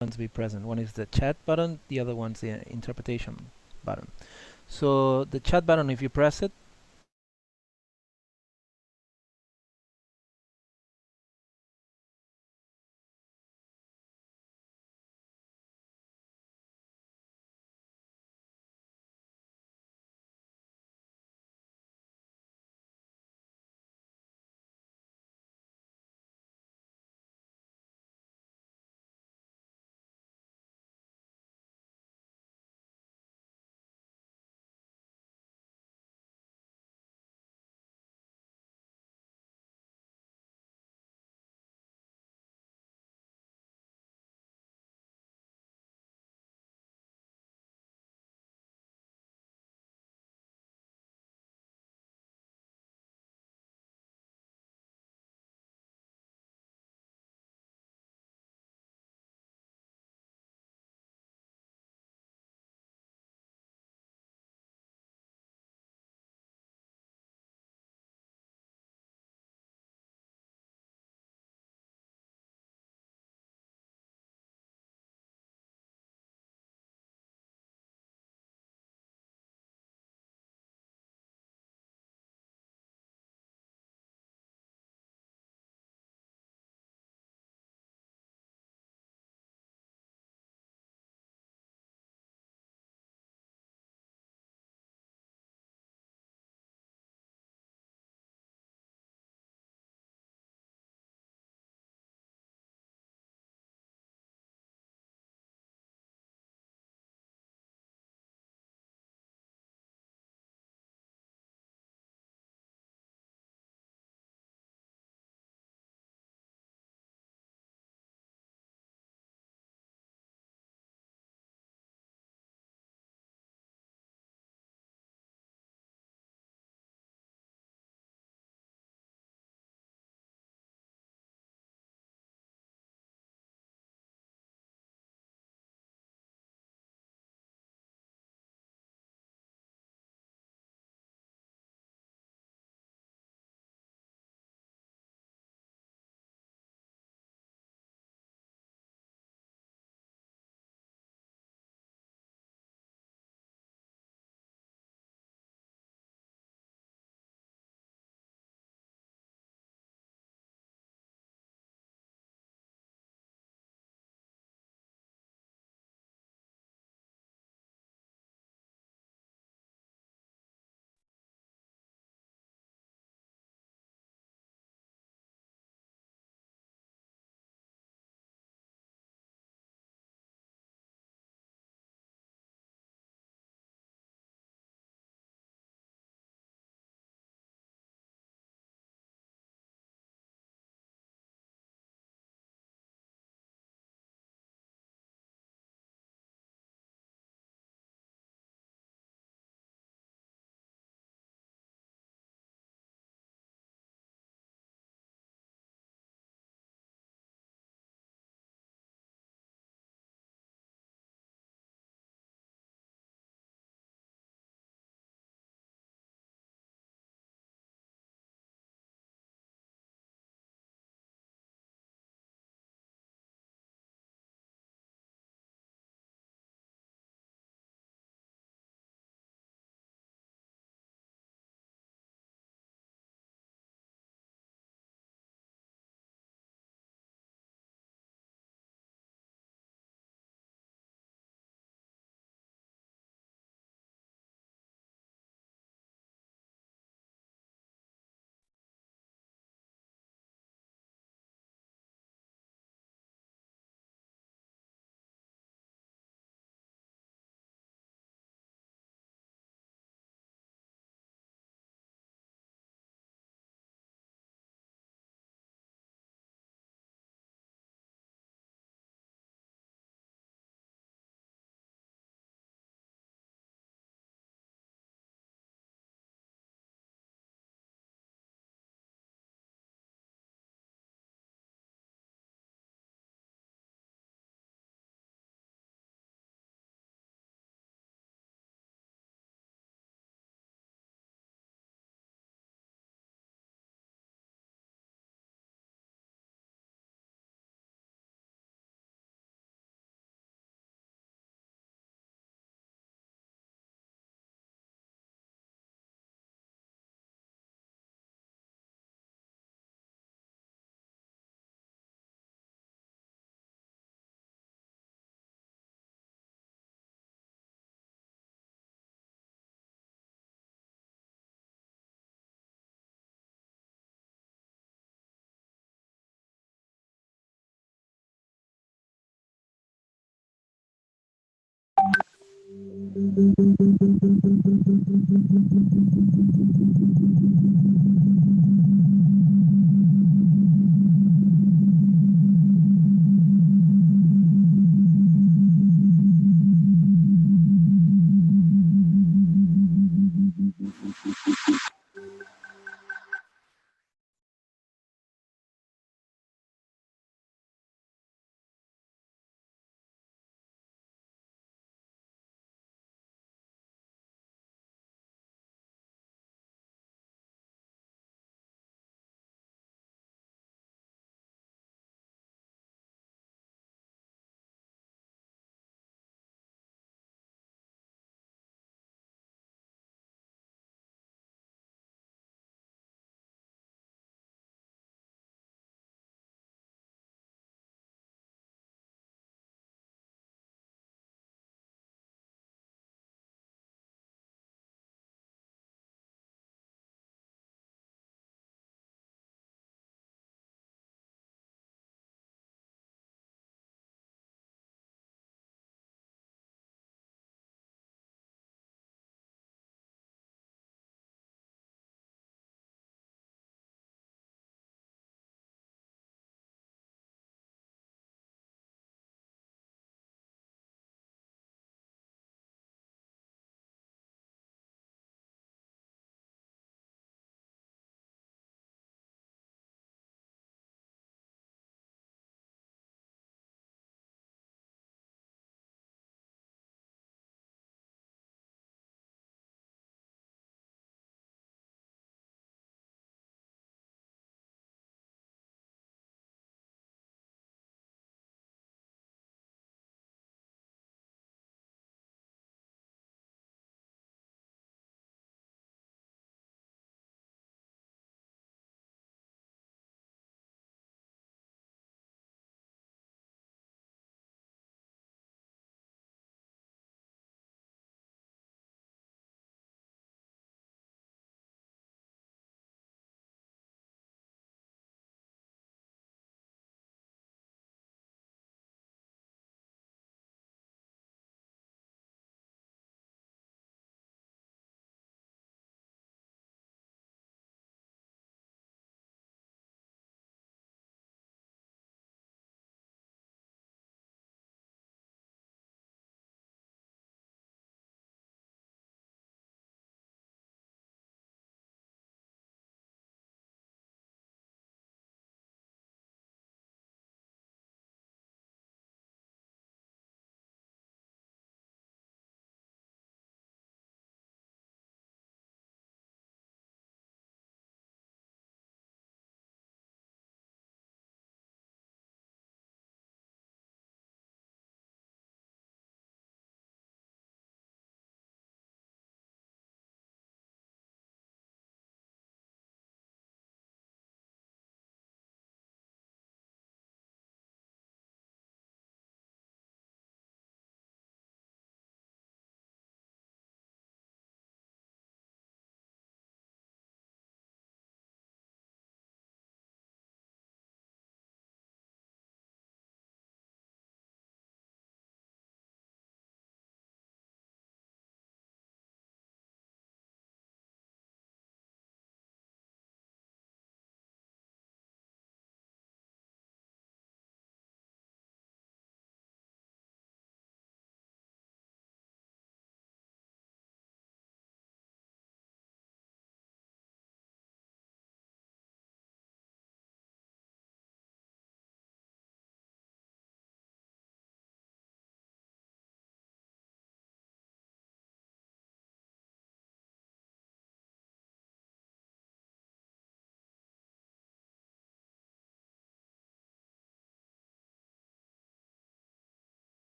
buttons be present. One is the chat button, the other one's the interpretation button. So the chat button, if you press it,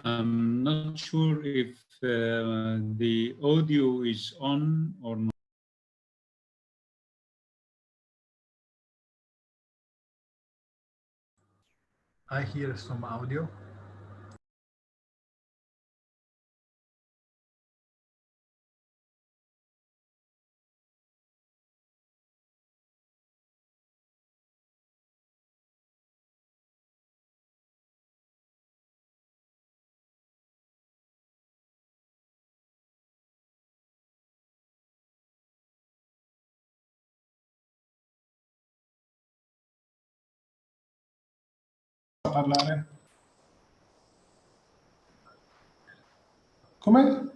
I'm not sure if the audio is on or not. I hear some audio. Parlare. Come?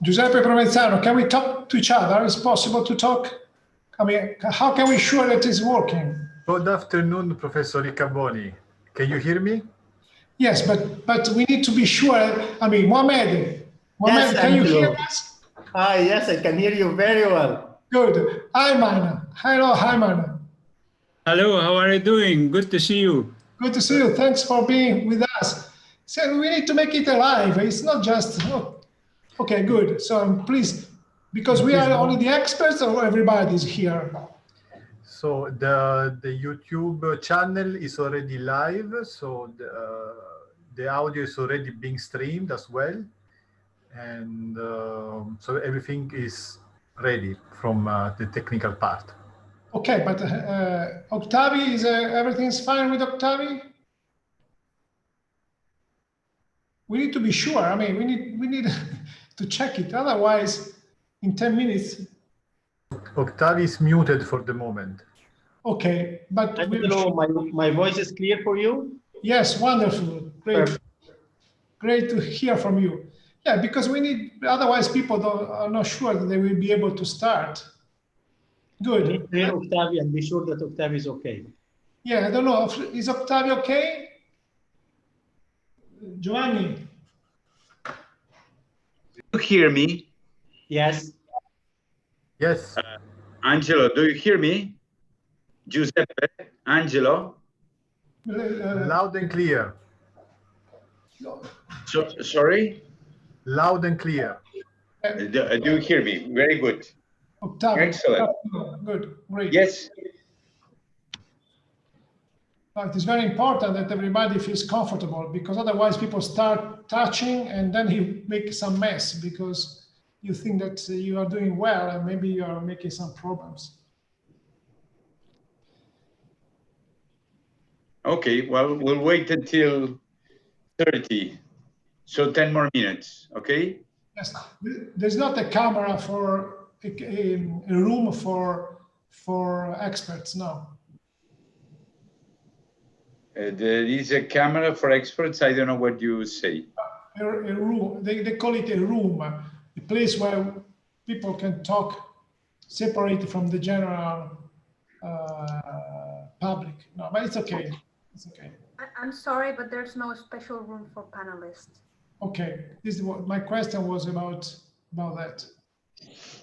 Giuseppe Provenzano, can we talk to each other? Is it possible to talk? I mean, how can we sure that it's working? Good afternoon, Professor Riccaboni. Can you hear me? Yes, but we need to be sure. I mean, Mohamed, Yes, can you hear Angelo. us? Hi, yes, I can hear you very well. Good. Hi, Mana. Hello, hi, Mana. Hello, how are you doing? Good to see you. Good to see you. Thanks for being with us. So we need to make it alive. It's not just, oh, okay, good. So please, because we are only the experts or everybody's here. So the YouTube channel is already live. So the audio is already being streamed as well. And so everything is ready from the technical part. Okay, but Octavi, is everything's fine with Octavi? We need to be sure. I mean, we need to check it. Otherwise, in 10 minutes. Octavi is muted for the moment. Okay, but Angelo, my voice is clear for you? yes, wonderful, great, Perfect. great to hear from you. Yeah, because we need. Otherwise, people are not sure that they will be able to start. Good. You need to hear Octavi and be sure that Octavi is okay. Yeah, I don't know. Is Octavi okay? Giovanni? You hear me? Yes. Yes. Angelo, do you hear me? Giuseppe, Angelo? Loud and clear. Sorry? Loud and clear. Do you hear me? Very good. Octavi. Excellent. Good, great. Yes. But it's very important that everybody feels comfortable, because otherwise people start touching and then you make some mess because you think that you are doing well and maybe you are making some problems. Okay, well, we'll wait until 30. So 10 more minutes, okay? Yes, there's not a camera for a room for experts, no. There is a camera for experts. I don't know what you say. A room, they call it a room, a place where people can talk separated from the general public. No, but it's okay. It's okay. I'm sorry, but there's no special room for panelists. Okay, this is what my question was about that.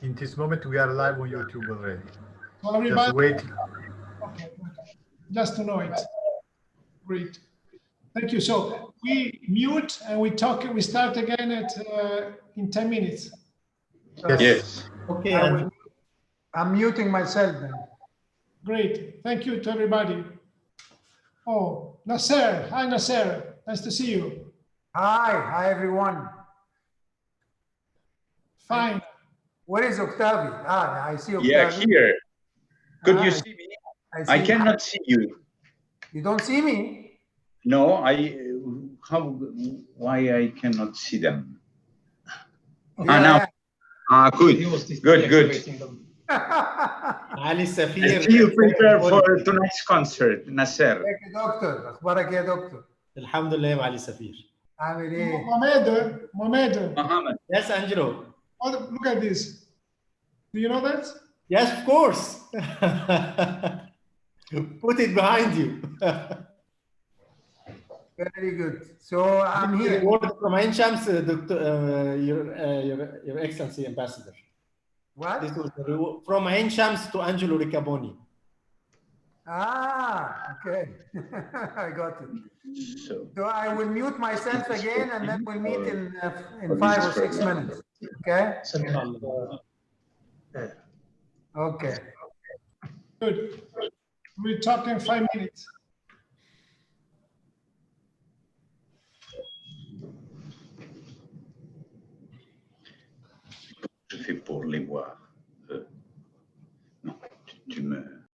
In this moment, we are live on YouTube already. So everybody, Just wait. okay, just to know it. Great, thank you. So we mute and we talk. We start again at in 10 minutes. Yes. Okay. I'm muting myself then. Great, thank you to everybody. Oh, Nasser, hi Nasser, nice to see you. Hi everyone. Fine. Where is Octavi? Ah, I see Octavi. Yeah, here. Could you see me? I see. cannot see you. You don't see me? No, why I cannot see them? Yeah, Now. yeah. Good, good. Ali I Safir. see you prepare for tonight's concert, Nasser. ازيك يا دكتور؟ اخبارك إيه يا دكتور؟ الحمد لله يا علي سفير. عامل ايه؟ Mohamed. Muhammad. Yes, Angelo. Oh, look at this. Do you know that? Yes, of course. Put it behind you. Very good. So I'm here. Word from Ain Shams, Your Excellency Ambassador. What? This was the reward from Ain Shams to Angelo Riccaboni. Ah, okay. I got it. So I will mute myself again, and then we'll meet in 5 or 6 minutes. Okay? Okay. Good. We'll talk in 5 minutes. Je fais pour les voir. Non, tu me...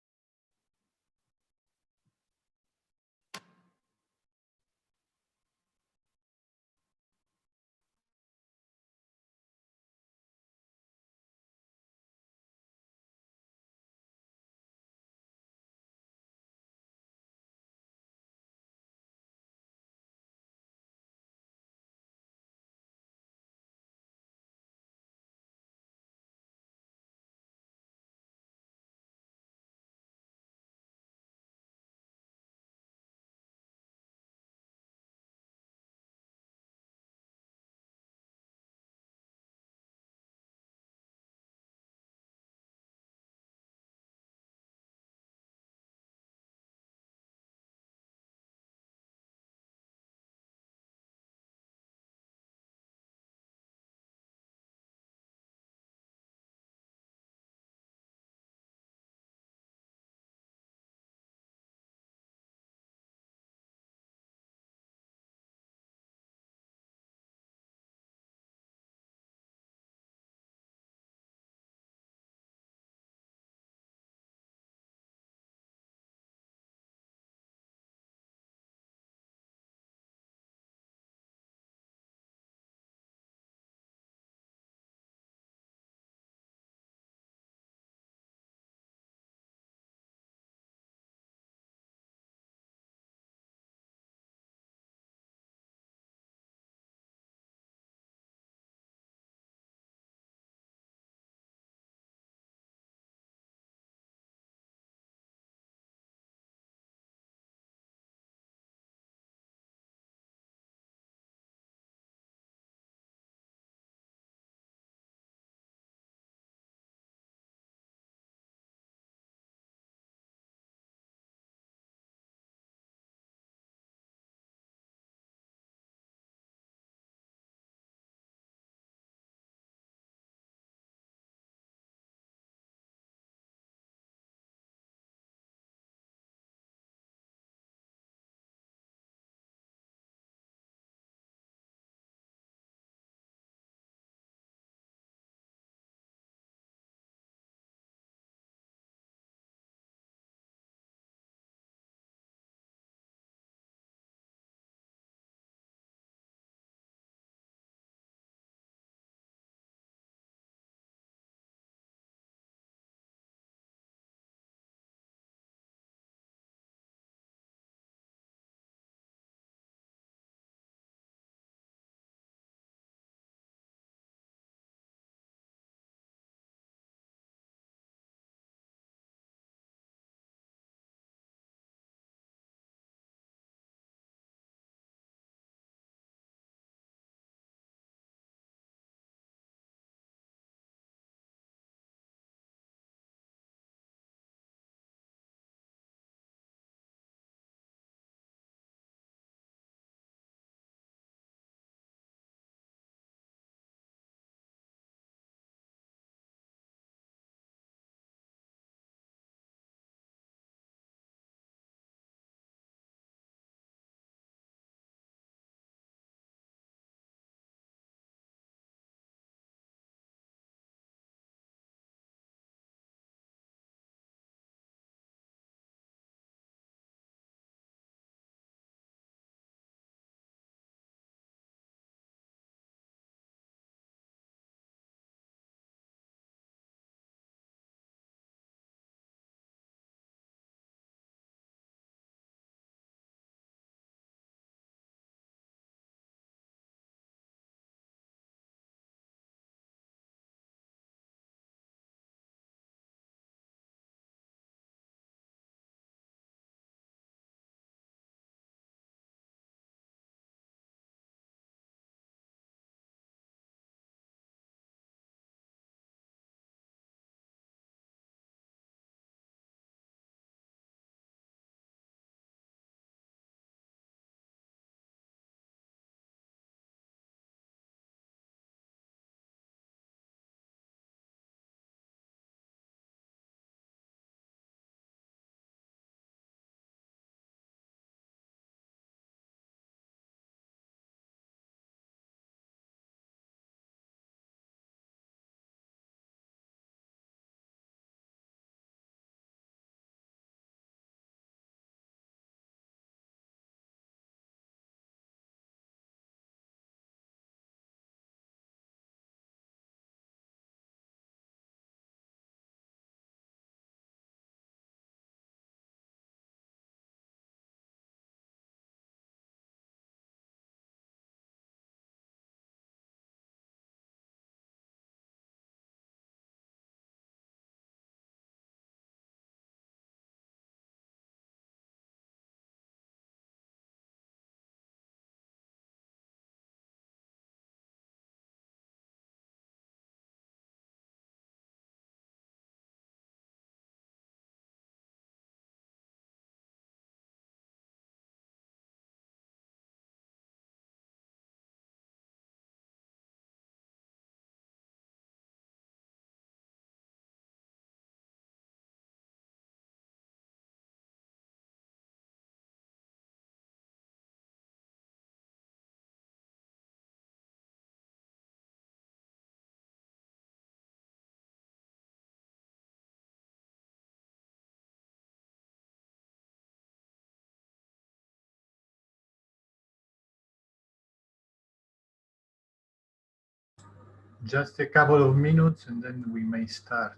Just a couple of minutes and then we may start.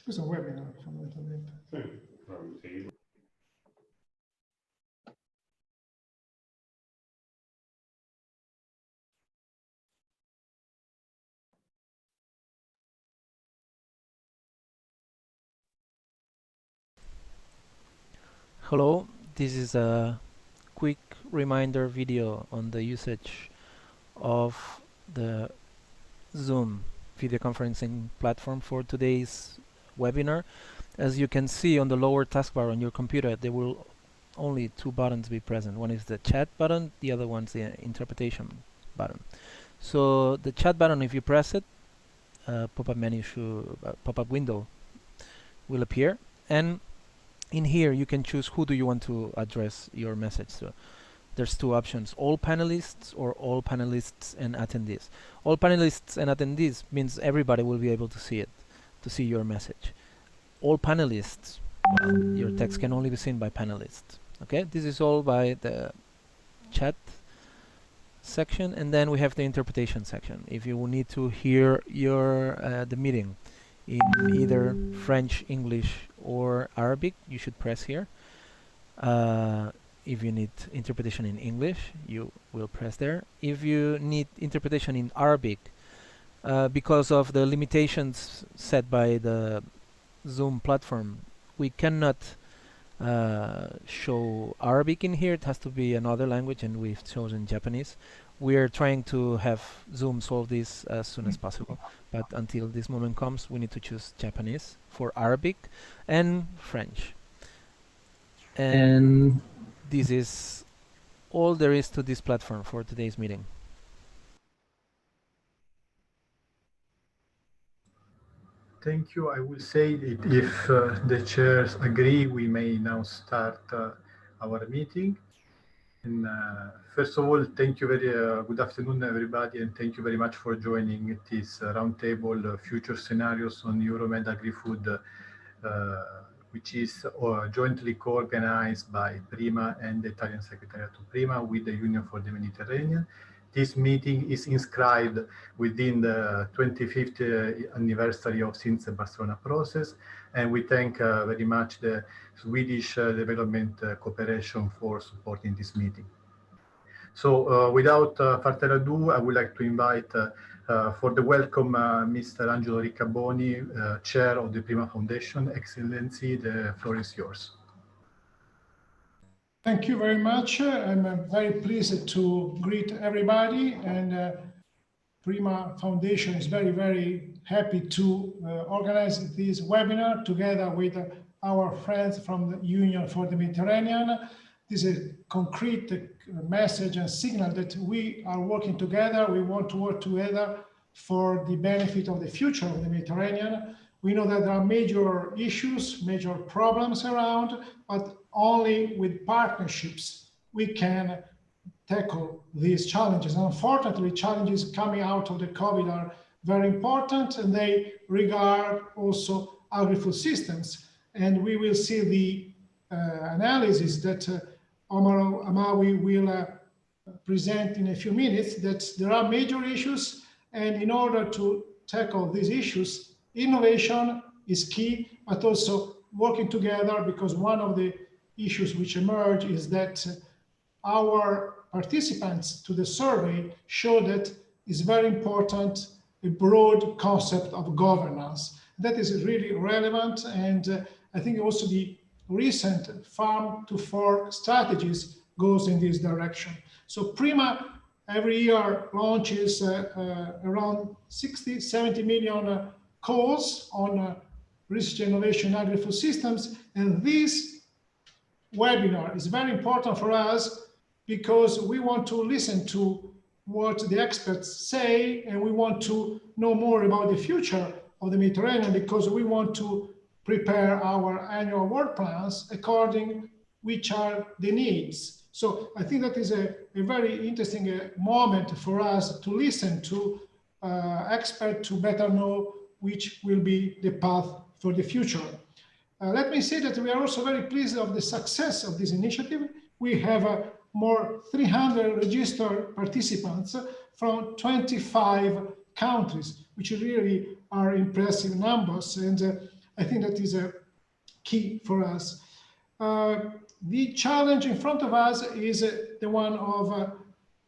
Questo è un webinar fondamentalmente. Hello, this is a quick reminder video on the usage of the Zoom video conferencing platform for today's webinar. As you can see on the lower taskbar on your computer, there will only two buttons be present. One is the chat button, the other one's the interpretation button. So the chat button, if you press it, pop-up menu pop-up window will appear, and in here you can choose who do you want to address your message to. There's two options: all panelists or all panelists and attendees. All panelists and attendees means everybody will be able to see it, to see your message. All panelists, well, your text can only be seen by panelists. Okay, this is all by the chat section, and then we have the interpretation section. If you need to hear your the meeting in either French, English, or Arabic, you should press here. If you need interpretation in English, you will press there. If you need interpretation in Arabic, because of the limitations set by the Zoom platform, we cannot show Arabic in here. It has to be another language, and we've chosen Japanese. We're trying to have Zoom solve this as soon as possible, but until this moment comes, we need to choose Japanese for Arabic and French. And this is all there is to this platform for today's meeting. Thank you. I will say that if the chairs agree, we may now start our meeting. And first of all, thank you good afternoon, everybody, and thank you very much for joining this roundtable future scenarios on EUROMED Agrifood, which is jointly co-organized by PRIMA and the Italian Secretariat of PRIMA with the Union for the Mediterranean. This meeting is inscribed within the 25th anniversary of Since the Barcelona process, and we thank very much the Swedish Development Cooperation for supporting this meeting. So without further ado, I would like to invite for the welcome Mr. Angelo Riccaboni, Chair of the Prima Foundation. Excellency, the floor is yours. Thank you very much. I'm very pleased to greet everybody, and Prima Foundation is very, very happy to organize this webinar together with our friends from the Union for the Mediterranean. This is a concrete message and signal that we are working together. We want to work together for the benefit of the future of the Mediterranean. We know that there are major issues, major problems around, but only with partnerships we can tackle these challenges. And unfortunately, challenges coming out of the COVID are very important, and they regard also agri-food systems. And we will see the analysis that Omar Amawi will present in a few minutes, that there are major issues, and in order to tackle these issues, innovation is key, but also working together, because one of the issues which emerge is that our participants to the survey show that it's very important a broad concept of governance. That is really relevant, and I think also the recent farm to fork strategies goes in this direction. So Prima every year launches around 60, 70 million calls on research innovation agri-food systems, and this webinar is very important for us because we want to listen to what the experts say, and we want to know more about the future of the Mediterranean, because we want to prepare our annual work plans according which are the needs. So I think that is a very interesting moment for us to listen to experts to better know which will be the path for the future. Let me say that we are also very pleased of the success of this initiative. We have more 300 registered participants from 25 countries, which really are impressive numbers. And I think that is a key for us. The challenge in front of us is the one of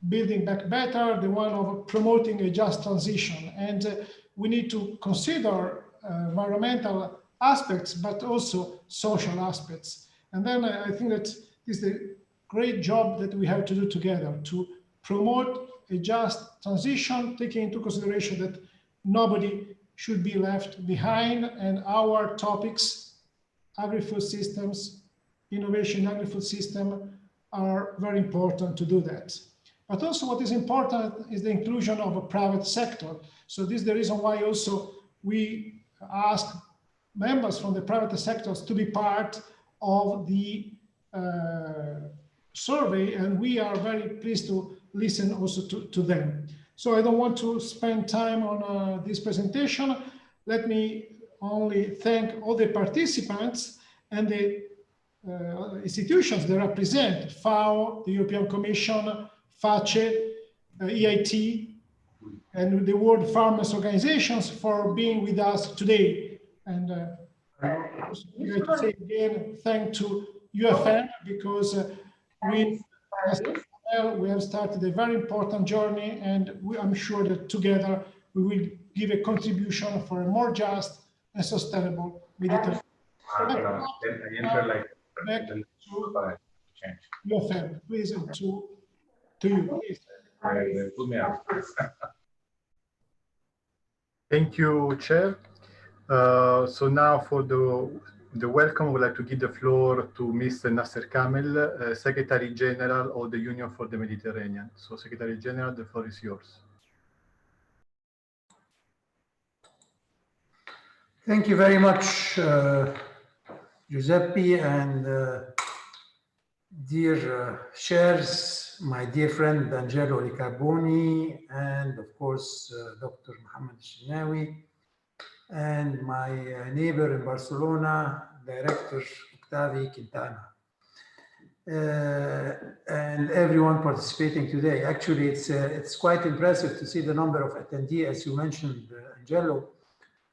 building back better, the one of promoting a just transition. And we need to consider environmental aspects, but also social aspects. And then I think that this is the great job that we have to do together to promote a just transition, taking into consideration that nobody should be left behind, and our topics, agri-food systems, innovation in agri-food system, are very important to do that. But also what is important is the inclusion of a private sector. So this is the reason why also we ask members from the private sectors to be part of the survey, and we are very pleased to listen also to them. So I don't want to spend time on this presentation. Let me only thank all the participants and the institutions that represent FAO, the European Commission, FACE, EIT, and the World Farmers Organizations for being with us today. And I'd like to say again, thank to UFM, because we have started a very important journey, and I'm sure that together we will give a contribution for a more just and sustainable Mediterranean. Back to UFM, please, to you. Please. Thank you, Chair. So now for the welcome, I would like to give the floor to Mr. Nasser Kamel, Secretary General of the Union for the Mediterranean. So Secretary General, the floor is yours. Thank you very much, Giuseppe, and dear chairs, my dear friend Angelo Ricarboni, and of course, Dr. Mohammed Shinawi, and my neighbor in Barcelona, Director Octavi Quintana, and everyone participating today. Actually, it's quite impressive to see the number of attendees, as you mentioned, Angelo,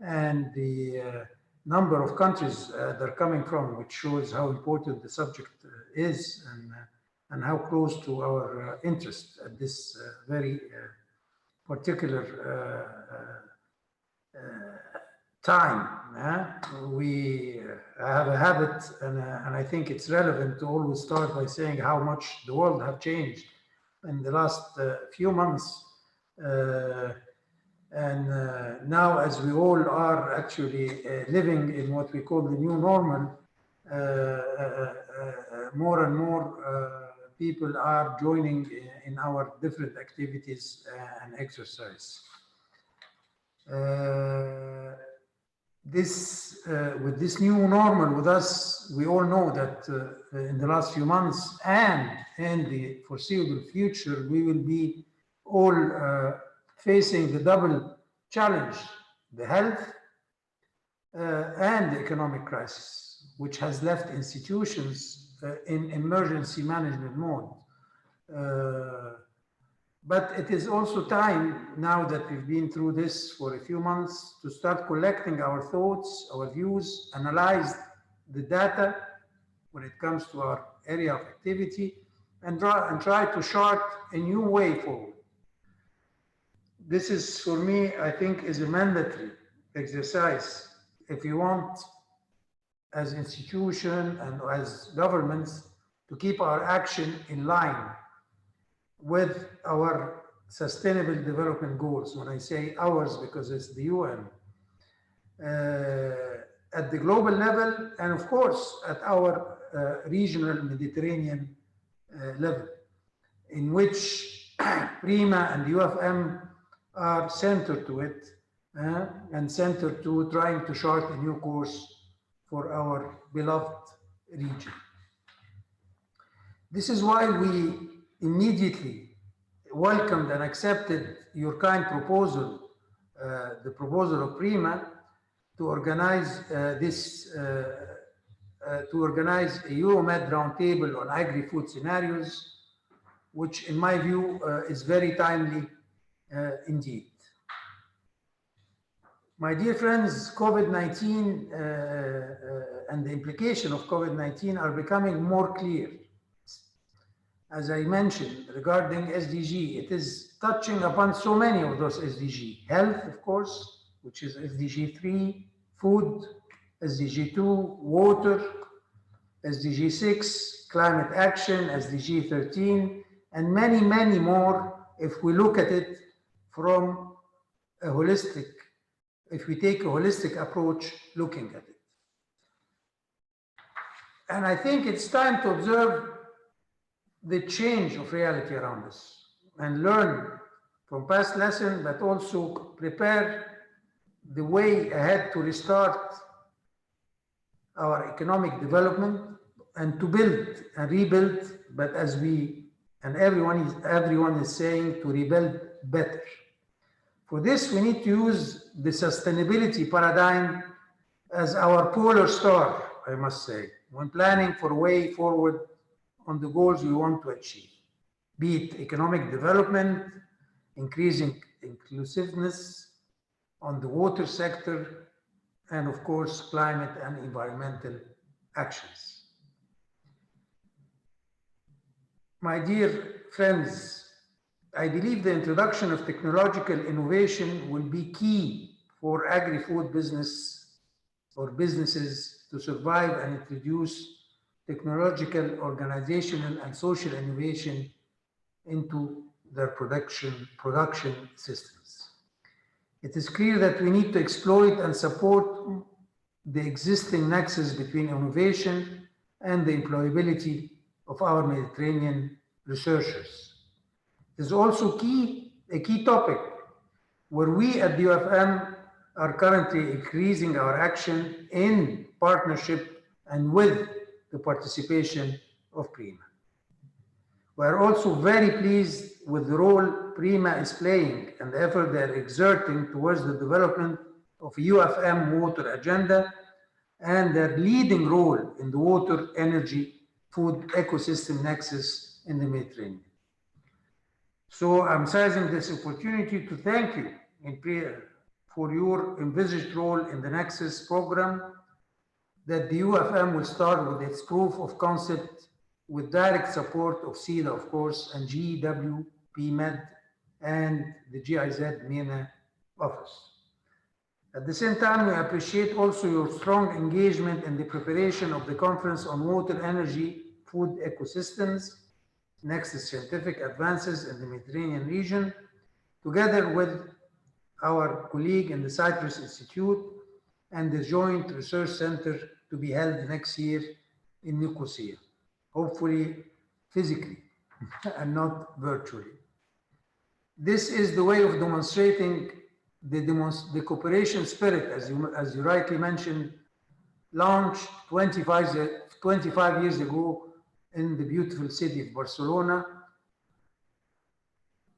and the number of countries they're coming from, which shows how important the subject is, and how close to our interest at this very particular time. We have a habit, and I think it's relevant to always start by saying how much the world have changed in the last few months. And now, as we all are actually living in what we call the new normal, more and more people are joining in our different activities and exercise. With this new normal with us, we all know that in the last few months and in the foreseeable future, we will be all facing the double challenge, the health and the economic crisis, which has left institutions in emergency management mode. But it is also time, now that we've been through this for a few months, to start collecting our thoughts, our views, analyze the data when it comes to our area of activity, and try to chart a new way forward. This is, for me, I think, is a mandatory exercise if you want, as institution and as governments, to keep our action in line with our sustainable development goals. When I say ours, because it's the UN, at the global level, and of course at our regional Mediterranean level, in which Prima and UFM are centered to it and centered to trying to chart a new course for our beloved region. This is why we immediately welcomed and accepted your kind proposal, the proposal of Prima, to organize a EUROMED roundtable on agri-food scenarios, which in my view is very timely indeed. My dear friends, COVID-19 and the implication of COVID-19 are becoming more clear. As I mentioned regarding SDG, it is touching upon so many of those SDG. Health, of course, which is SDG 3, food, SDG 2, water, SDG 6, climate action, SDG 13, and many, many more if we look at it from a holistic, if we take a holistic approach looking at it. And I think it's time to observe the change of reality around us and learn from past lessons, but also prepare the way ahead to restart our economic development and to build and rebuild, but as we and everyone is saying, to rebuild better. For this, we need to use the sustainability paradigm as our polar star, I must say, when planning for a way forward on the goals we want to achieve, be it economic development, increasing inclusiveness on the water sector, and of course, climate and environmental actions. My dear friends, I believe the introduction of technological innovation will be key for agri-food business or businesses to survive and introduce technological, organizational, and social innovation into their production systems. It is clear that we need to exploit and support the existing nexus between innovation and the employability of our Mediterranean researchers. It is also a key topic where we at the UFM are currently increasing our action in partnership and with the participation of Prima. We are also very pleased with the role Prima is playing and the effort they are exerting towards the development of a UFM water agenda and their leading role in the water, energy, food ecosystem nexus in the Mediterranean. So I'm seizing this opportunity to thank you for your envisaged role in the Nexus program that the UFM will start with its proof of concept with direct support of CEDA, of course, and GWP Med and the GIZ MENA office. At the same time, we appreciate also your strong engagement in the preparation of the Conference on Water, Energy, Food Ecosystems, Nexus Scientific Advances in the Mediterranean region, together with our colleague in the Cyprus Institute and the Joint Research Center to be held next year in Nicosia, hopefully physically and not virtually. This is the way of demonstrating the cooperation spirit, as you rightly mentioned, launched 25 years ago in the beautiful city of Barcelona,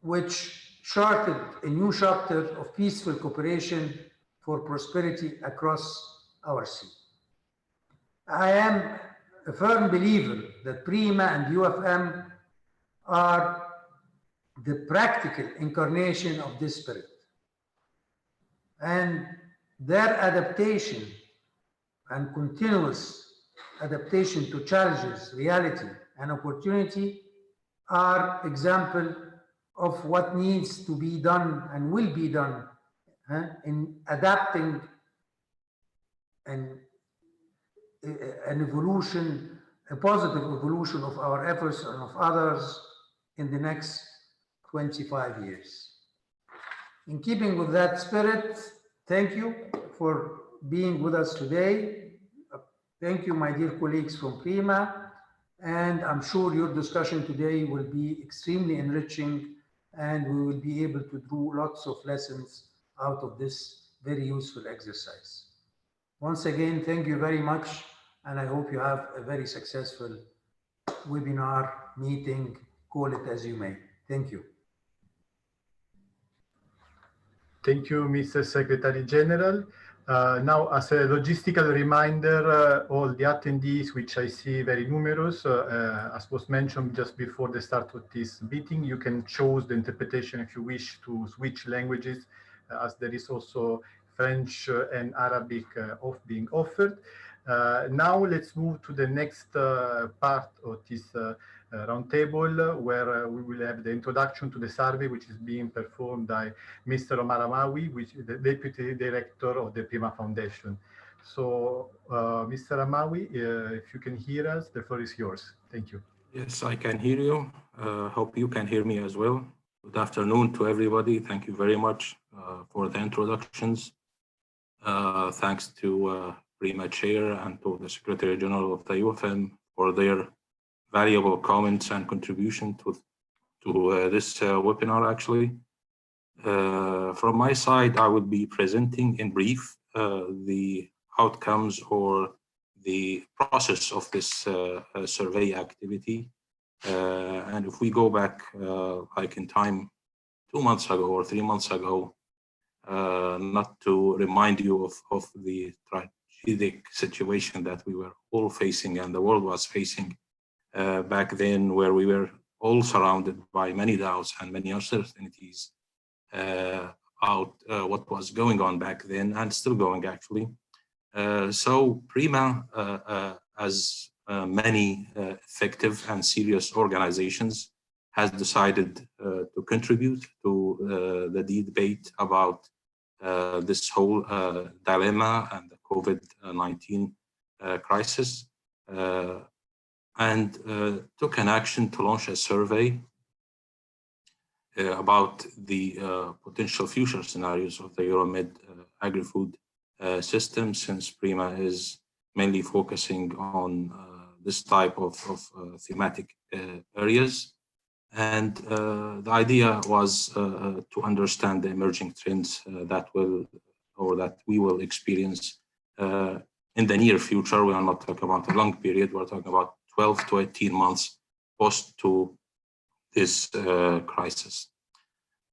which charted a new chapter of peaceful cooperation for prosperity across our sea. I am a firm believer that Prima and UFM are the practical incarnation of this spirit. And their adaptation and continuous adaptation to challenges, reality, and opportunity are example of what needs to be done and will be done in adapting an evolution, a positive evolution of our efforts and of others in the next 25 years. In keeping with that spirit, thank you for being with us today. Thank you, my dear colleagues from Prima, and I'm sure your discussion today will be extremely enriching and we will be able to do lots of lessons out of this very useful exercise. Once again, thank you very much, and I hope you have a very successful webinar, meeting, call it as you may. Thank you. Thank you, Mr. Secretary General. Now, as a logistical reminder, all the attendees, which I see very numerous, as was mentioned just before the start of this meeting, you can choose the interpretation if you wish to switch languages, as there is also French and Arabic being offered. Now let's move to the next part of this roundtable, where we will have the introduction to the survey, which is being performed by Mr. Omar Amawi, which is the Deputy Director of the Prima Foundation. So, Mr. Amawi, if you can hear us, the floor is yours. Thank you. Yes, I can hear you. Hope you can hear me as well. Good afternoon to everybody. Thank you very much for the introductions. Thanks to Prima Chair and to the Secretary General of the UFM for their valuable comments and contribution to this webinar, actually. From my side, I will be presenting in brief the outcomes or the process of this survey activity. And if we go back like in time 2 months ago or 3 months ago, not to remind you of the tragic situation that we were all facing and the world was facing back then, where we were all surrounded by many doubts and many uncertainties about what was going on back then and still going, actually. So Prima, as many effective and serious organizations, has decided to contribute to the debate about this whole dilemma and the COVID-19 crisis, and took an action to launch a survey about the potential future scenarios of the EUROMED Agrifood system, since Prima is mainly focusing on this type of thematic areas. And the idea was to understand the emerging trends that we will experience in the near future. We are not talking about a long period, we're talking about 12 to 18 months post to this crisis.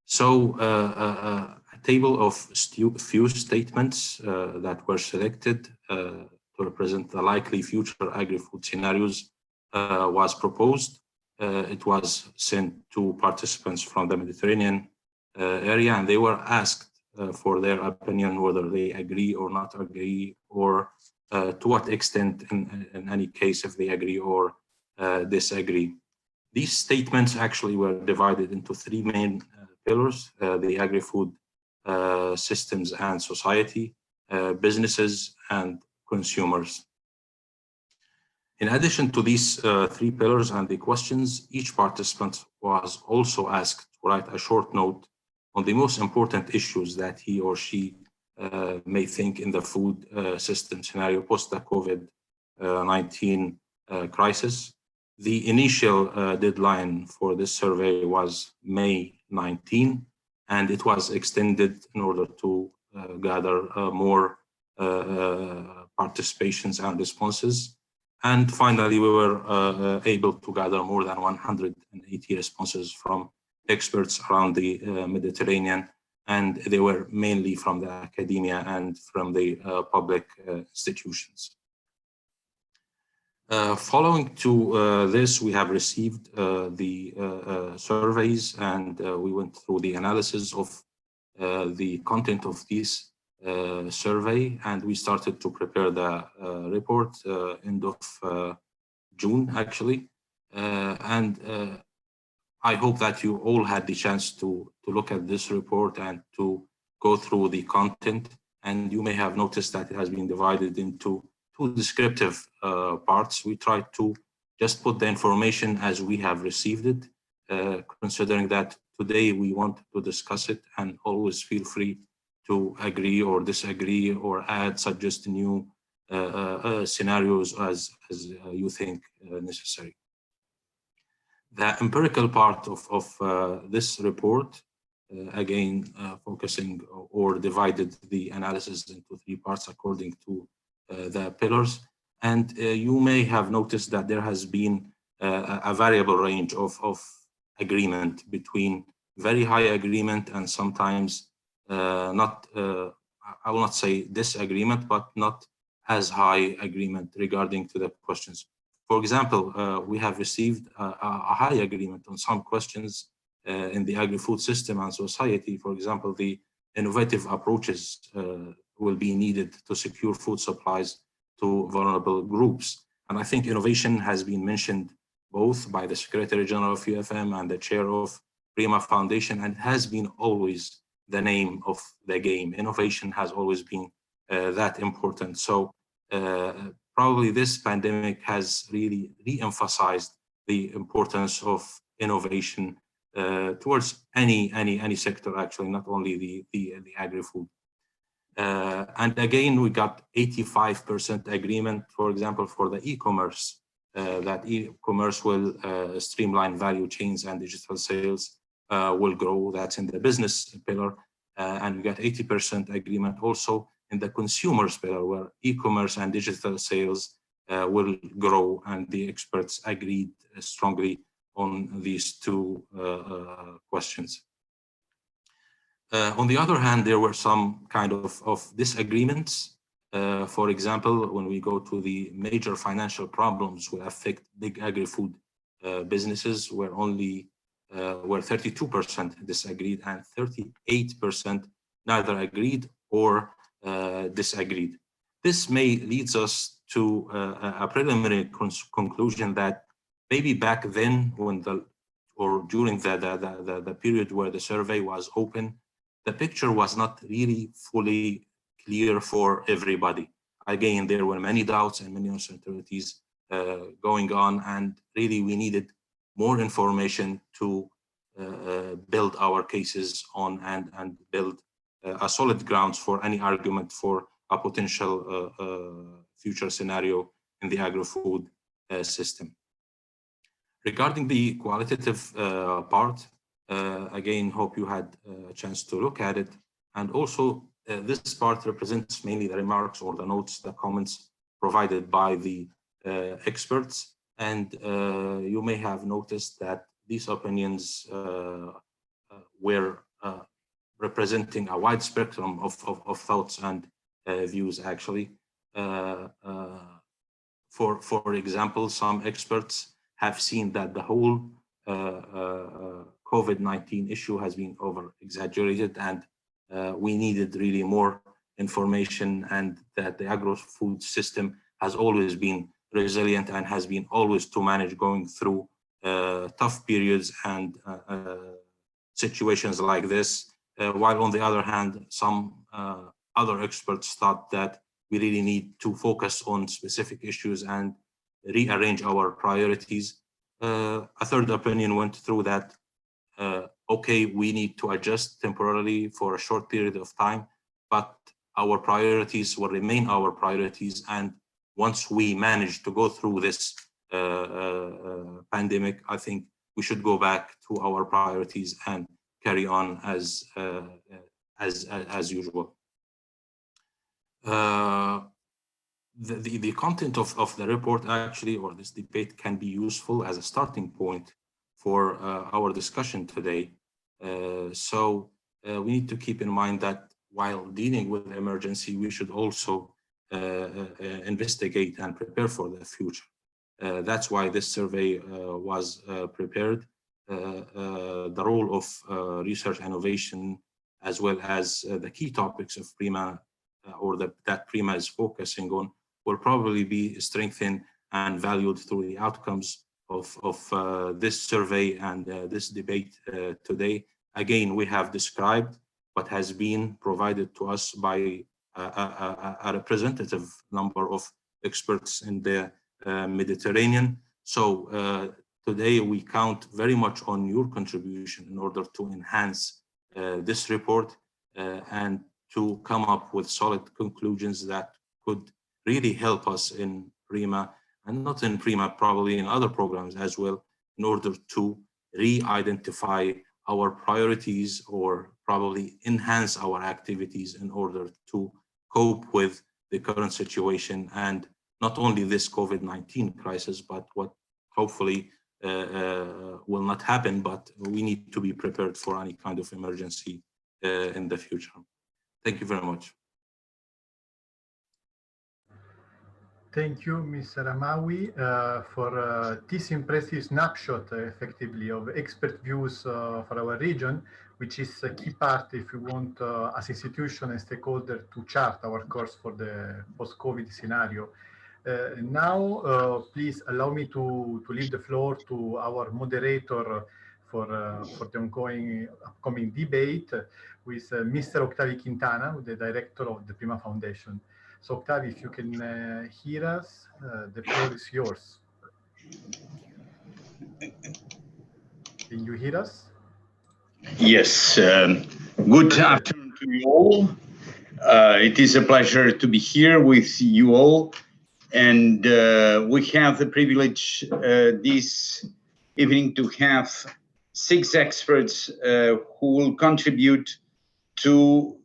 So a table of few statements that were selected to represent the likely future agri-food scenarios was proposed. It was sent to participants from the Mediterranean area, and they were asked for their opinion, whether they agree or not agree, or to what extent, in any case, if they agree or disagree. These statements actually were divided into 3 main pillars: the agri-food systems and society, businesses, and consumers. In addition to these 3 pillars and the questions, each participant was also asked to write a short note on the most important issues that he or she may think in the food system scenario post the COVID-19 crisis. The initial deadline for this survey was May 19, and it was extended in order to gather more participations and responses. And finally, we were able to gather more than 180 responses from experts around the Mediterranean, and they were mainly from the academia and from the public institutions. Following to this, we have received the surveys, and we went through the analysis of the content of these survey, and we started to prepare the report end of June, actually. And I hope that you all had the chance to look at this report and to go through the content. And you may have noticed that it has been divided into 2 descriptive parts. We tried to just put the information as we have received it, considering that today we want to discuss it, and always feel free to agree or disagree or add, suggest new scenarios as you think necessary. The empirical part of this report, again, focusing or divided the analysis into 3 parts according to the pillars. And you may have noticed that there has been a variable range of agreement between very high agreement and sometimes not, I will not say disagreement, but not as high agreement regarding to the questions. For example, we have received a high agreement on some questions in the agri-food system and society. For example, the innovative approaches will be needed to secure food supplies to vulnerable groups. And I think innovation has been mentioned both by the Secretary General of UFM and the chair of PRIMA Foundation, and it has been always the name of the game. Innovation has always been that important. So probably this pandemic has really re-emphasized the importance of innovation towards any sector, actually, not only the agri-food. And again, we got 85% agreement, for example, for the e-commerce, that e-commerce will streamline value chains and digital sales will grow. That's in the business pillar. And we got 80% agreement also in the consumers pillar, where e-commerce and digital sales will grow, and the experts agreed strongly on these 2 questions. On the other hand, there were some kind of disagreements. For example, when we go to the major financial problems will affect big agri-food businesses, where only where 32% disagreed and 38% neither agreed or disagreed. This may leads us to a preliminary conclusion that maybe back then, when during the period where the survey was open, the picture was not really fully clear for everybody. Again, there were many doubts and many uncertainties going on, and really we needed more information to build our cases on and build a solid grounds for any argument for a potential future scenario in the agri-food system. Regarding the qualitative part, again, hope you had a chance to look at it. And also, this part represents mainly the remarks or the notes, the comments provided by the experts. And you may have noticed that these opinions were representing a wide spectrum of thoughts and views, actually. For example, some experts have seen that the whole COVID-19 issue has been over-exaggerated, and we needed really more information, and that the agro-food system has always been resilient and has been always to manage going through tough periods and situations like this. While on the other hand, some other experts thought that we really need to focus on specific issues and rearrange our priorities. A third opinion went through that, okay, we need to adjust temporarily for a short period of time, but our priorities will remain our priorities. And once we manage to go through this pandemic, I think we should go back to our priorities and carry on as usual. The content of the report actually, or this debate, can be useful as a starting point for our discussion today. So we need to keep in mind that while dealing with emergency, we should also investigate and prepare for the future. That's why this survey was prepared. The role of research innovation, as well as the key topics of PRIMA, or that PRIMA is focusing on, will probably be strengthened and valued through the outcomes of this survey and this debate today. Again, we have described what has been provided to us by a representative number of experts in the Mediterranean. So today we count very much on your contribution in order to enhance this report and to come up with solid conclusions that could really help us in PRIMA, and not in PRIMA, probably in other programs as well, in order to re-identify our priorities or probably enhance our activities in order to cope with the current situation, and not only this COVID-19 crisis, but what hopefully will not happen, but we need to be prepared for any kind of emergency in the future. Thank you very much. Thank you, Mr. Amawi, for this impressive snapshot, effectively, of expert views for our region, which is a key part if we want, as institution and stakeholder, to chart our course for the post-COVID scenario. Now, please allow me to leave the floor to our moderator for the upcoming debate with Mr. Octavio Quintana, the director of the Prima Foundation. So, Octavio, if you can hear us, the floor is yours. Can you hear us? Yes. Good afternoon to you all. It is a pleasure to be here with you all. And we have the privilege this evening to have 6 experts who will contribute to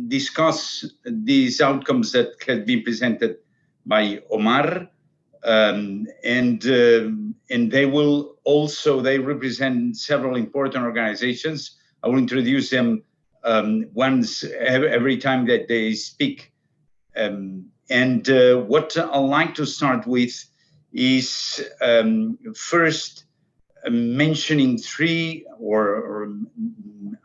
discuss these outcomes that have been presented by Omar. And they will also, they represent several important organizations. I will introduce them once every time that they speak. What I'd like to start with is first mentioning 3, or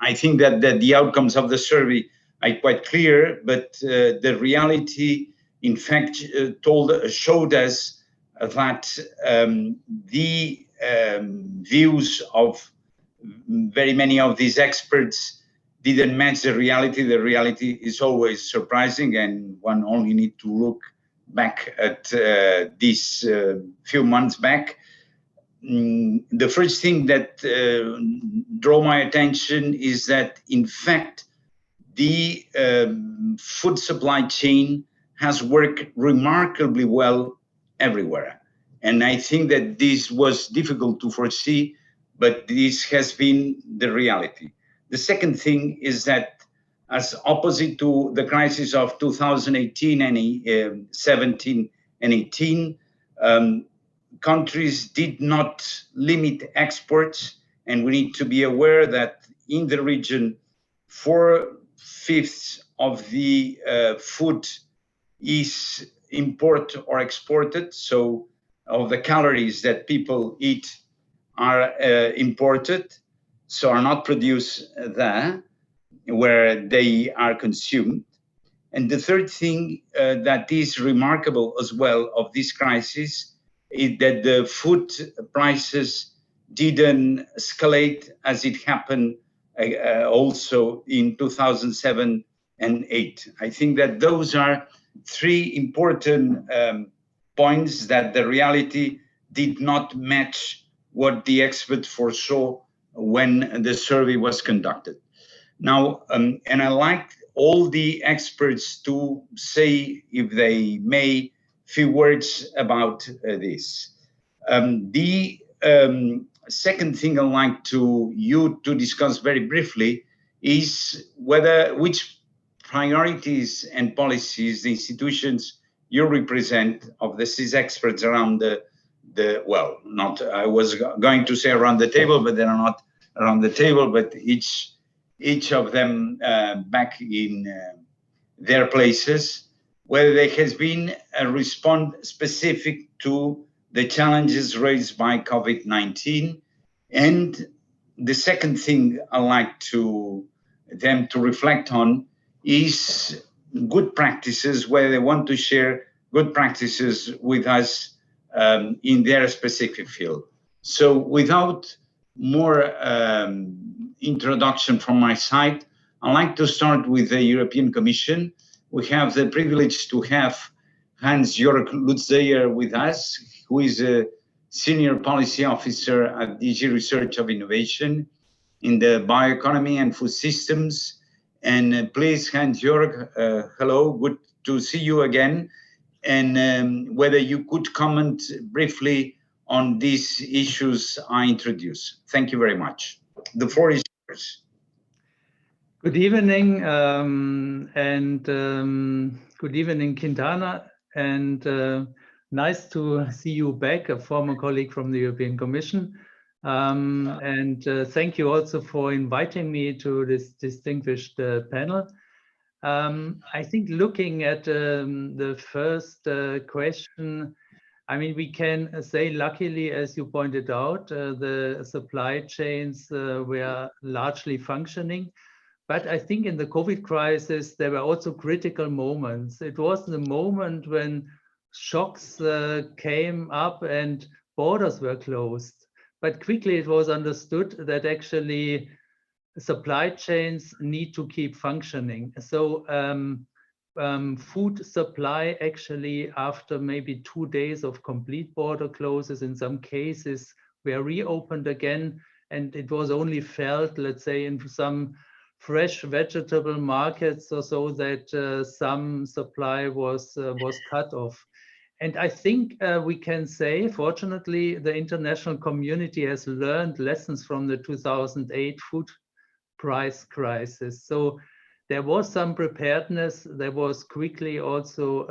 I think that the outcomes of the survey are quite clear, but the reality, in fact, showed us that the views of very many of these experts didn't match the reality. The reality is always surprising, and one only need to look back at these few months back. The first thing that drew my attention is that, in fact, the food supply chain has worked remarkably well everywhere. And I think that this was difficult to foresee, but this has been the reality. The second thing is that, as opposite to the crisis of 2018 and 17 and 18, countries did not limit exports, and we need to be aware that in the region, 4/5 of the food is imported or exported. So of the calories that people eat are imported, so are not produced there where they are consumed. And the third thing that is remarkable as well of this crisis is that the food prices didn't escalate as it happened also in 2007 and 8. I think that those are 3 important points that the reality did not match what the experts foresaw when the survey was conducted. Now, and I like all the experts to say, if they may, few words about this. The second thing I'd like you to discuss very briefly is which priorities and policies the institutions you represent of the 6 experts around I was going to say around the table, but they're not around the table, but each of them back in their places, whether there has been a response specific to the challenges raised by COVID-19. And the second thing I like them to reflect on is good practices, where they want to share good practices with us in their specific field. So without more introduction from my side, I'd like to start with the European Commission. We have the privilege to have Hans-Jörg Lutzdeyer with us, who is a Senior Policy Officer at DG Research of Innovation in the Bioeconomy and Food Systems. And please, Hans-Jörg, hello, good to see you again. And whether you could comment briefly on these issues I introduced. Thank you very much. The floor is yours. Good evening, good evening, Quintana, and nice to see you back, a former colleague from the European Commission. Thank you also for inviting me to this distinguished panel. I think looking at the first question, I mean, we can say luckily, as you pointed out, the supply chains were largely functioning. But I think in the COVID crisis, there were also critical moments. It was the moment when shocks came up and borders were closed. But quickly it was understood that actually supply chains need to keep functioning. So food supply actually, after maybe 2 days of complete border closes, in some cases were reopened again. And it was only felt, let's say, in some fresh vegetable markets or so that some supply was cut off. And I think we can say, fortunately, the international community has learned lessons from the 2008 food price crisis. So there was some preparedness. There was quickly also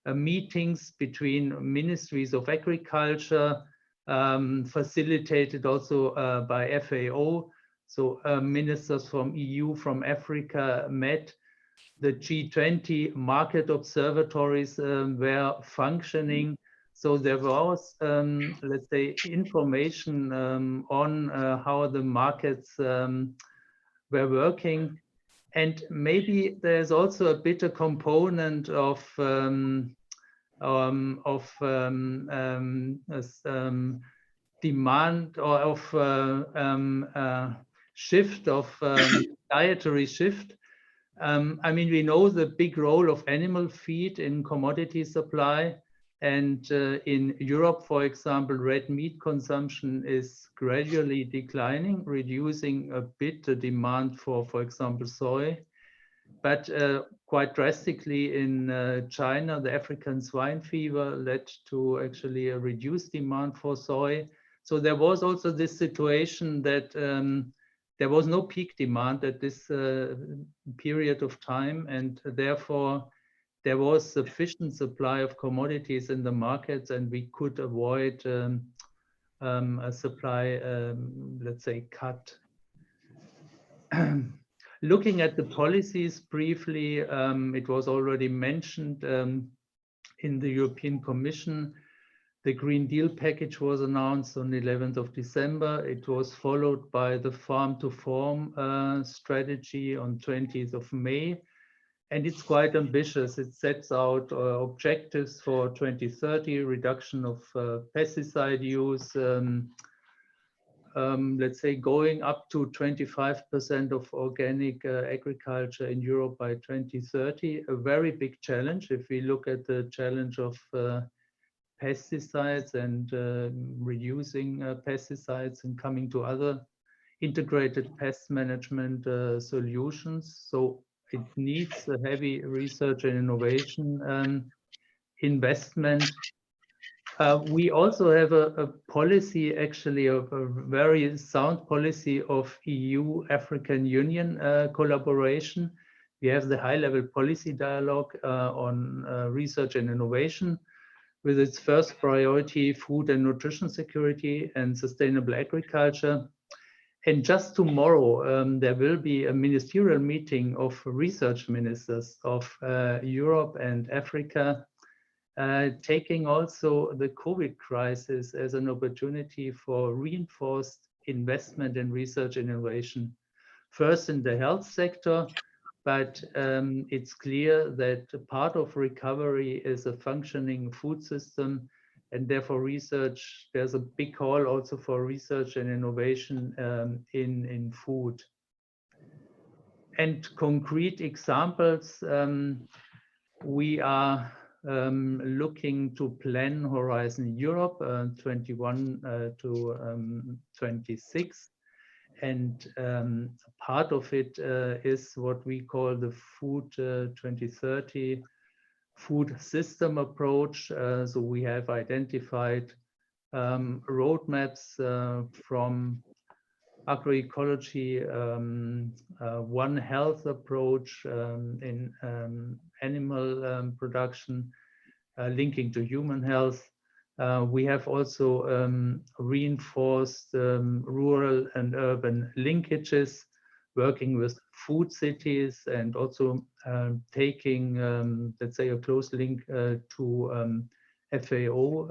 meetings between ministries of agriculture, facilitated also by FAO. So ministers from EU, from Africa met. The G20 market observatories were functioning. So there was, let's say, information on how the markets were working. And maybe there's also a bit a component of demand or of shift of dietary shift. I mean, we know the big role of animal feed in commodity supply. And in Europe, for example, red meat consumption is gradually declining, reducing a bit the demand for example, soy. But quite drastically in China, the African swine fever led to actually a reduced demand for soy. So there was also this situation that there was no peak demand at this period of time, and therefore there was sufficient supply of commodities in the markets, and we could avoid a supply, let's say, cut. Looking at the policies briefly, it was already mentioned in the European Commission. The Green Deal package was announced on the 11th of December. It was followed by the Farm to Form strategy on 20th of May. And it's quite ambitious. It sets out objectives for 2030, reduction of pesticide use, let's say going up to 25% of organic agriculture in Europe by 2030, a very big challenge if we look at the challenge of pesticides and reducing pesticides and coming to other integrated pest management solutions. So it needs a heavy research and innovation investment. We also have a policy, actually, of a very sound policy of EU-African Union collaboration. We have the high-level policy dialogue on research and innovation, with its first priority, food and nutrition security and sustainable agriculture. And just tomorrow, there will be a ministerial meeting of research ministers of Europe and Africa, taking also the COVID crisis as an opportunity for reinforced investment in research and innovation. First in the health sector, but it's clear that part of recovery is a functioning food system, and therefore research, there's a big call also for research and innovation in food. And concrete examples, we are looking to plan Horizon Europe 21 to 26. And part of it is what we call the Food 2030 food system approach. So we have identified roadmaps from agroecology, One Health approach in animal production, linking to human health. We have also reinforced rural and urban linkages, working with food cities, and also taking, let's say, a close link to FAO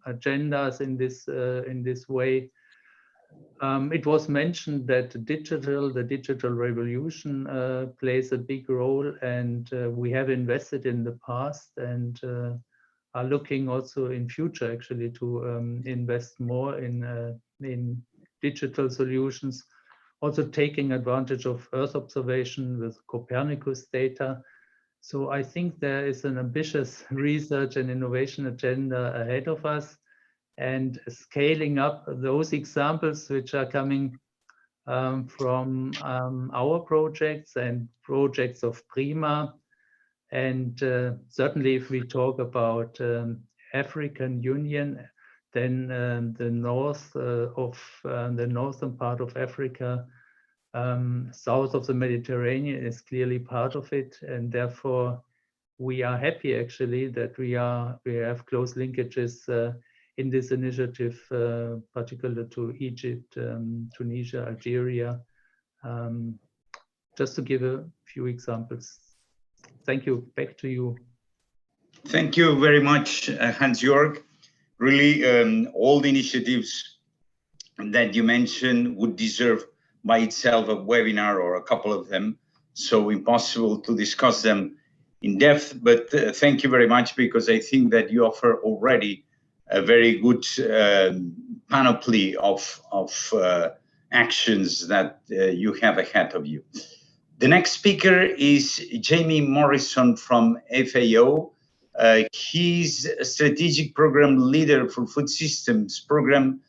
agendas in this way. It was mentioned that the digital revolution plays a big role, and we have invested in the past and are looking also in future actually to invest more in digital solutions, also taking advantage of Earth observation with Copernicus data. So I think there is an ambitious research and innovation agenda ahead of us, and scaling up those examples which are coming from our projects and projects of Prima. And certainly if we talk about African Union, then the northern part of Africa, south of the Mediterranean is clearly part of it, and therefore we are happy actually that we have close linkages in this initiative, particularly to Egypt, Tunisia, Algeria, just to give a few examples. Thank you. Back to you. Thank you very much, Hans-Jörg. Really, all the initiatives that you mentioned would deserve by itself a webinar or a couple of them. So impossible to discuss them in depth, but thank you very much, because I think that you offer already a very good panoply of actions that you have ahead of you. The next speaker is Jamie Morrison from FAO. He's a strategic program leader for food systems program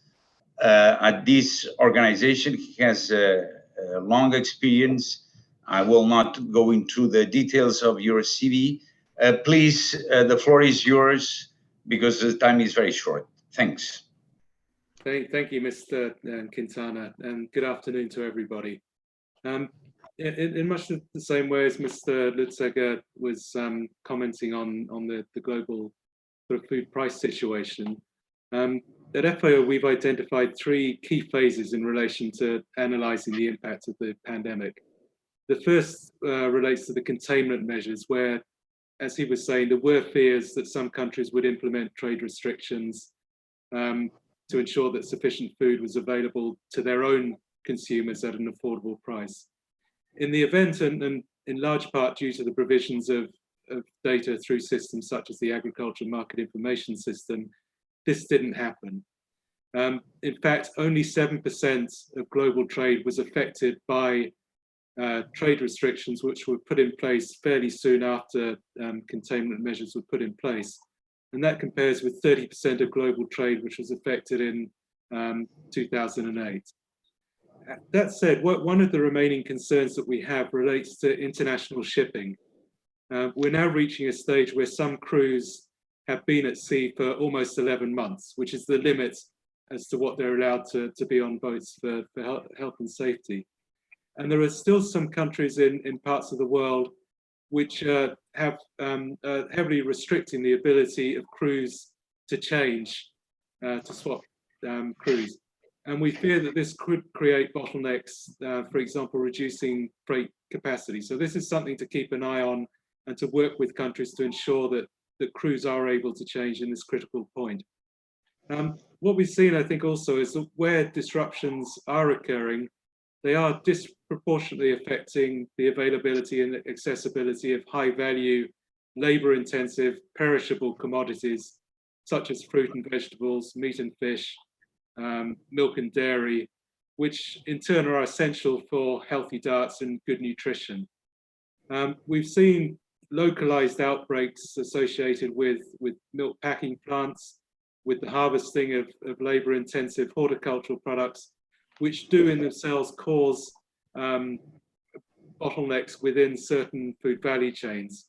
at this organization. He has a long experience. I will not go into the details of your CV. Please, the floor is yours, because the time is very short. Thanks. Thank you, Mr. Quintana, and good afternoon to everybody. In much the same way as Mr. Lutzeger was commenting on the global sort of food price situation, at FAO we've identified 3 key phases in relation to analysing the impact of the pandemic. The first relates to the containment measures, where, as he was saying, there were fears that some countries would implement trade restrictions to ensure that sufficient food was available to their own consumers at an affordable price. In the event, and in large part due to the provisions of data through systems such as the Agricultural Market Information System, this didn't happen. In fact, only 7% of global trade was affected by trade restrictions, which were put in place fairly soon after containment measures were put in place. And that compares with 30% of global trade, which was affected in 2008. That said, one of the remaining concerns that we have relates to international shipping. We're now reaching a stage where some crews have been at sea for almost 11 months, which is the limit as to what they're allowed to be on boats for health and safety. And there are still some countries in parts of the world which have heavily restricting the ability of crews to change, to swap crews. And we fear that this could create bottlenecks, for example, reducing freight capacity. So this is something to keep an eye on and to work with countries to ensure that crews are able to change in this critical point. What we've seen, I think, also is that where disruptions are occurring, they are disproportionately affecting the availability and accessibility of high-value, labor-intensive, perishable commodities, such as fruit and vegetables, meat and fish, milk and dairy, which in turn are essential for healthy diets and good nutrition. We've seen localized outbreaks associated with milk packing plants, with the harvesting of labor-intensive horticultural products, which do in themselves cause bottlenecks within certain food value chains.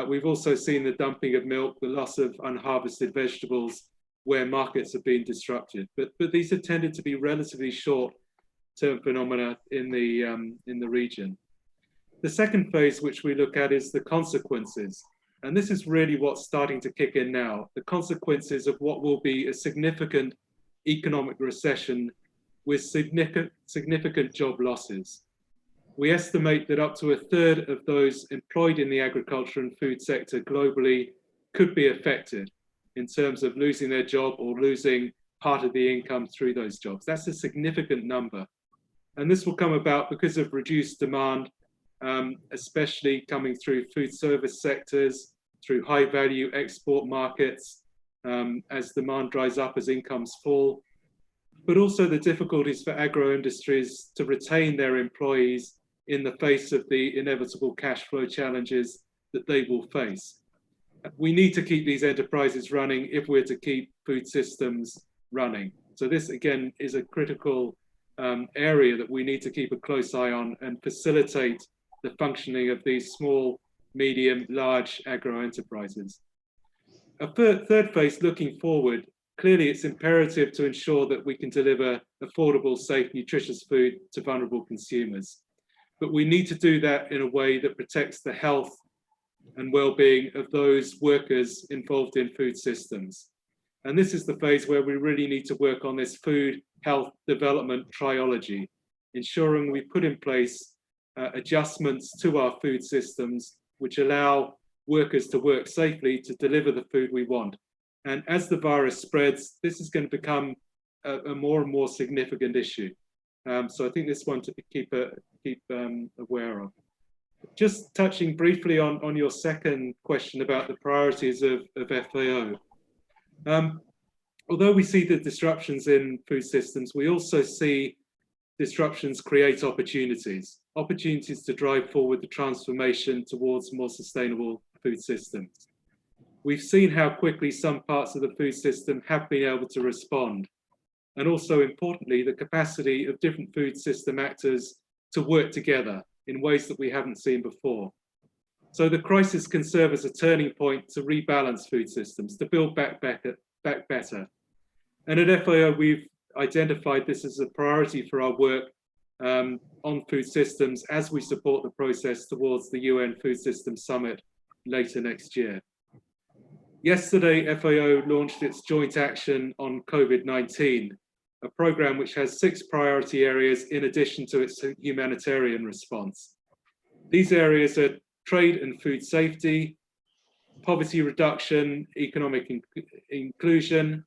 We've also seen the dumping of milk, the loss of unharvested vegetables, where markets have been disrupted. But these have tended to be relatively short-term phenomena in the region. The second phase which we look at is the consequences. And this is really what's starting to kick in now, the consequences of what will be a significant economic recession with significant job losses. We estimate that up to a third of those employed in the agriculture and food sector globally could be affected in terms of losing their job or losing part of the income through those jobs. That's a significant number. And this will come about because of reduced demand, especially coming through food service sectors, through high value export markets, as demand dries up, as incomes fall, but also the difficulties for agro industries to retain their employees in the face of the inevitable cash flow challenges that they will face. We need to keep these enterprises running if we're to keep food systems running. So this again is a critical area that we need to keep a close eye on and facilitate the functioning of these small, medium, large agro enterprises. A third phase looking forward, clearly it's imperative to ensure that we can deliver affordable, safe, nutritious food to vulnerable consumers. But we need to do that in a way that protects the health and well-being of those workers involved in food systems. And this is the phase where we really need to work on this food health development triology, ensuring we put in place adjustments to our food systems which allow workers to work safely to deliver the food we want. And as the virus spreads, this is going to become a more and more significant issue. So I think this one to keep aware of. Just touching briefly on your second question about the priorities of FAO. Although we see the disruptions in food systems, we also see disruptions create opportunities to drive forward the transformation towards more sustainable food systems. We've seen how quickly some parts of the food system have been able to respond, and also importantly, the capacity of different food system actors to work together in ways that we haven't seen before. So the crisis can serve as a turning point to rebalance food systems, to build back better. And at FAO, we've identified this as a priority for our work on food systems as we support the process towards the UN Food Systems Summit later next year. Yesterday, FAO launched its joint action on COVID-19, a program which has 6 priority areas in addition to its humanitarian response. These areas are trade and food safety, poverty reduction, economic inclusion,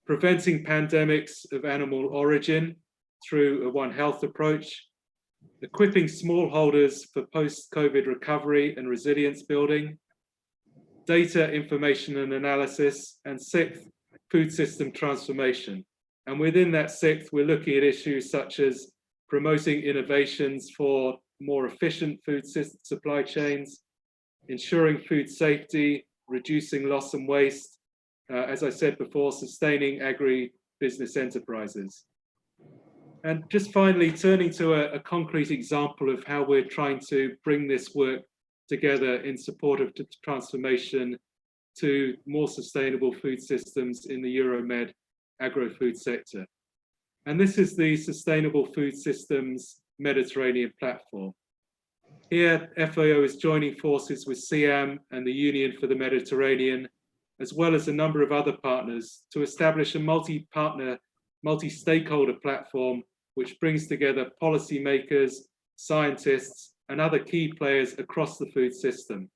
preventing pandemics of animal origin through a One Health approach, equipping smallholders for post-COVID recovery and resilience building, data, information and analysis, and 6th, food system transformation. And within that 6th, we're looking at issues such as promoting innovations for more efficient food supply chains, ensuring food safety, reducing loss and waste, as I said before, sustaining agri-business enterprises. And just finally, turning to a concrete example of how we're trying to bring this work together in support of transformation to more sustainable food systems in the EUROMED agro-food sector. And this is the Sustainable Food Systems Mediterranean Platform. Here, FAO is joining forces with SIAM and the Union for the Mediterranean, as well as a number of other partners, to establish a multi-partner, multi-stakeholder platform which brings together policymakers, scientists, and other key players across the food system.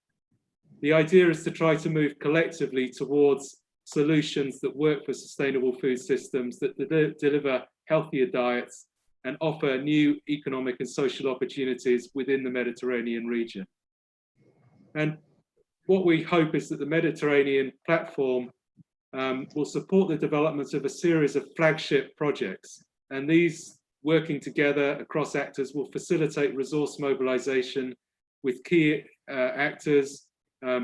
The idea is to try to move collectively towards solutions that work for sustainable food systems, that deliver healthier diets and offer new economic and social opportunities within the Mediterranean region. And what we hope is that the Mediterranean platform will support the development of a series of flagship projects. And these, working together across actors, will facilitate resource mobilization with key actors,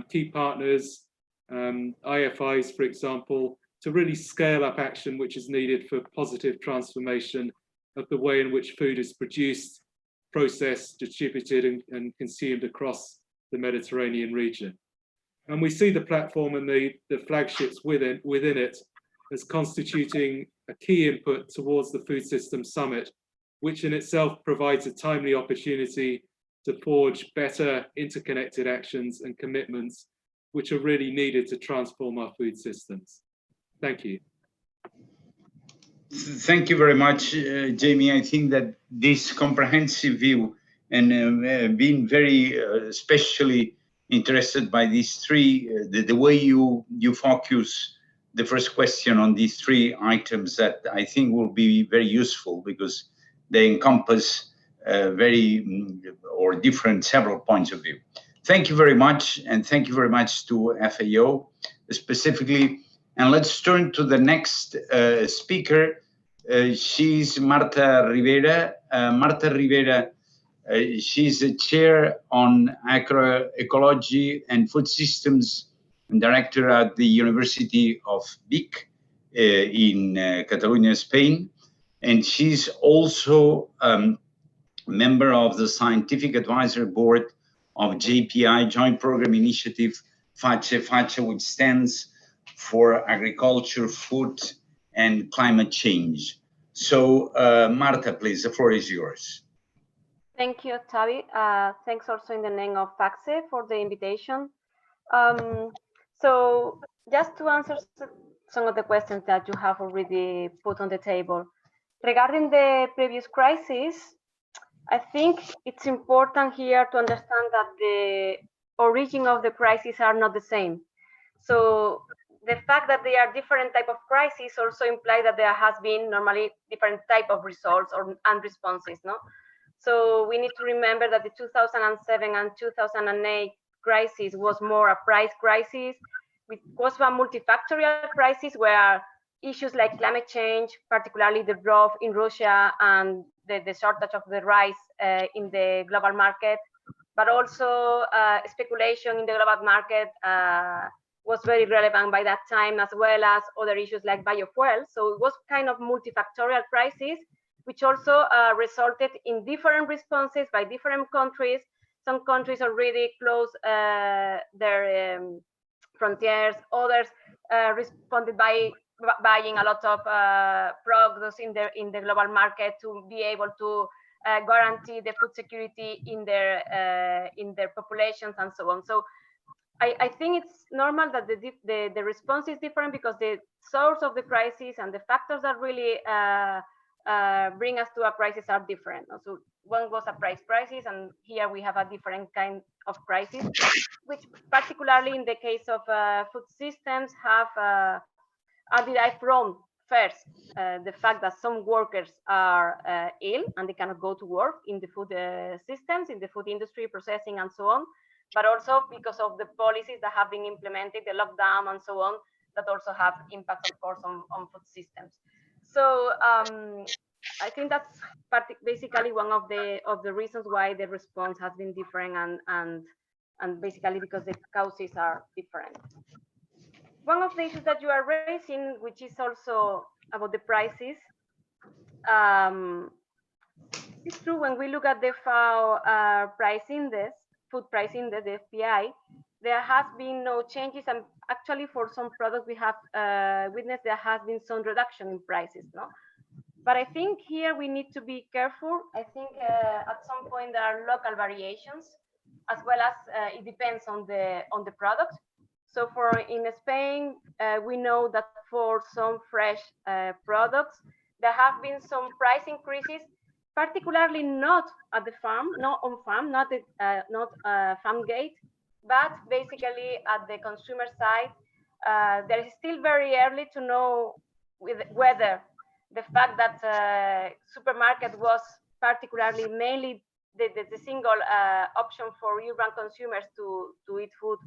key partners, IFIs, for example, to really scale up action which is needed for positive transformation of the way in which food is produced, processed, distributed, and consumed across the Mediterranean region. And we see the platform and the flagships within it as constituting a key input towards the Food Systems Summit, which in itself provides a timely opportunity to forge better interconnected actions and commitments which are really needed to transform our food systems. Thank you. Thank you very much, Jamie. I think that this comprehensive view and being very especially interested by these three, the way you focus the first question on these three items, that I think will be very useful because they encompass several points of view. Thank you very much, and thank you very much to FAO specifically. And let's turn to the next speaker. She's Marta Rivera. Marta Rivera, she's a chair on agroecology and food systems and director at the University of Vic in Catalonia, Spain. And she's also member of the Scientific Advisory Board of JPI, Joint Program Initiative FACE, which stands for Agriculture, Food, and Climate Change. So, Marta, please, the floor is yours. Thank you, Tavi. Thanks also in the name of FACE for the invitation. So, just to answer some of the questions that you have already put on the table. Regarding the previous crisis, I think it's important here to understand that the origin of the crises are not the same. So the fact that they are different type of crises also implies that there has been normally different type of results and responses, no? So we need to remember that the 2007 and 2008 crisis was more a price crisis. It was a multifactorial crisis where issues like climate change, particularly the drought in Russia and the shortage of the rice in the global market, but also speculation in the global market was very relevant by that time, as well as other issues like biofuel. So it was kind of multifactorial crisis, which also resulted in different responses by different countries. Some countries already closed their frontiers, others responded by buying a lot of products in the global market to be able to guarantee the food security in their populations and so on. So I think it's normal that the response is different because the source of the crisis and the factors that really bring us to a crisis are different. So one was a price crisis, and here we have a different kind of crisis, which particularly in the case of food systems are derived from first the fact that some workers are ill and they cannot go to work in the food systems, in the food industry, processing and so on, but also because of the policies that have been implemented, the lockdown and so on, that also have impacts, of course, on food systems. So I think that's basically one of the reasons why the response has been different, and basically because the causes are different. One of the issues that you are raising, which is also about the prices, it's true when we look at the FAO price index, food price index, the FPI, there has been no changes, and actually for some products we have witnessed there has been some reduction in prices, no? But I think here we need to be careful. I think at some point there are local variations, as well as it depends on the product. So in Spain, we know that for some fresh products, there have been some price increases, particularly not at the farm, not on farm, not farm gate, but basically at the consumer side. There is still very early to know whether the fact that supermarket was particularly mainly the single option for urban consumers to eat food,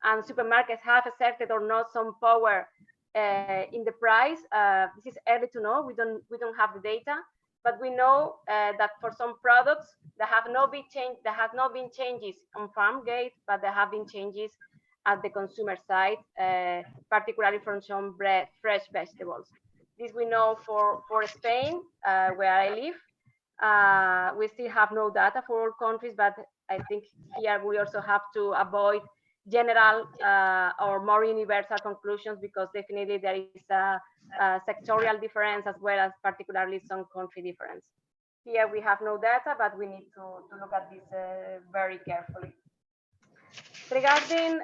and supermarkets have exerted or not some power in the price. This is early to know. We don't have the data, but we know that for some products there have not been changes on farm gate, but there have been changes at the consumer side, particularly from some fresh vegetables. This we know for Spain, where I live. We still have no data for all countries, but I think here we also have to avoid general or more universal conclusions, because definitely there is a sectorial difference as well as particularly some country difference. Here we have no data, but we need to look at this very carefully. Regarding,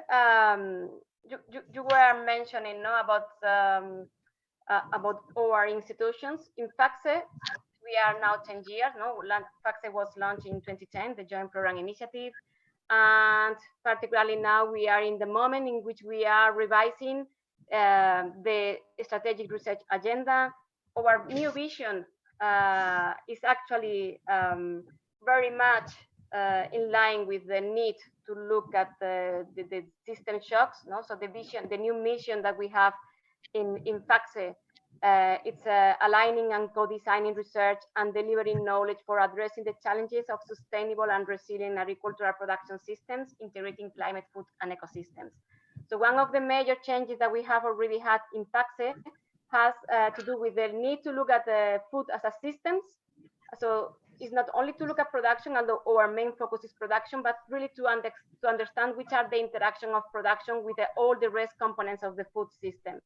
you were mentioning about our institutions. In FACSE, we are now 10 years. FACSE was launched in 2010, the Joint Program Initiative. And particularly now we are in the moment in which we are revising the strategic research agenda. Our new vision is actually very much in line with the need to look at the system shocks. So the new mission that we have in FACSE, it's aligning and co-designing research and delivering knowledge for addressing the challenges of sustainable and resilient agricultural production systems, integrating climate, food, and ecosystems. So one of the major changes that we have already had in FACSE has to do with the need to look at the food as a systems. So it's not only to look at production, although our main focus is production, but really to understand which are the interaction of production with all the rest components of the food system.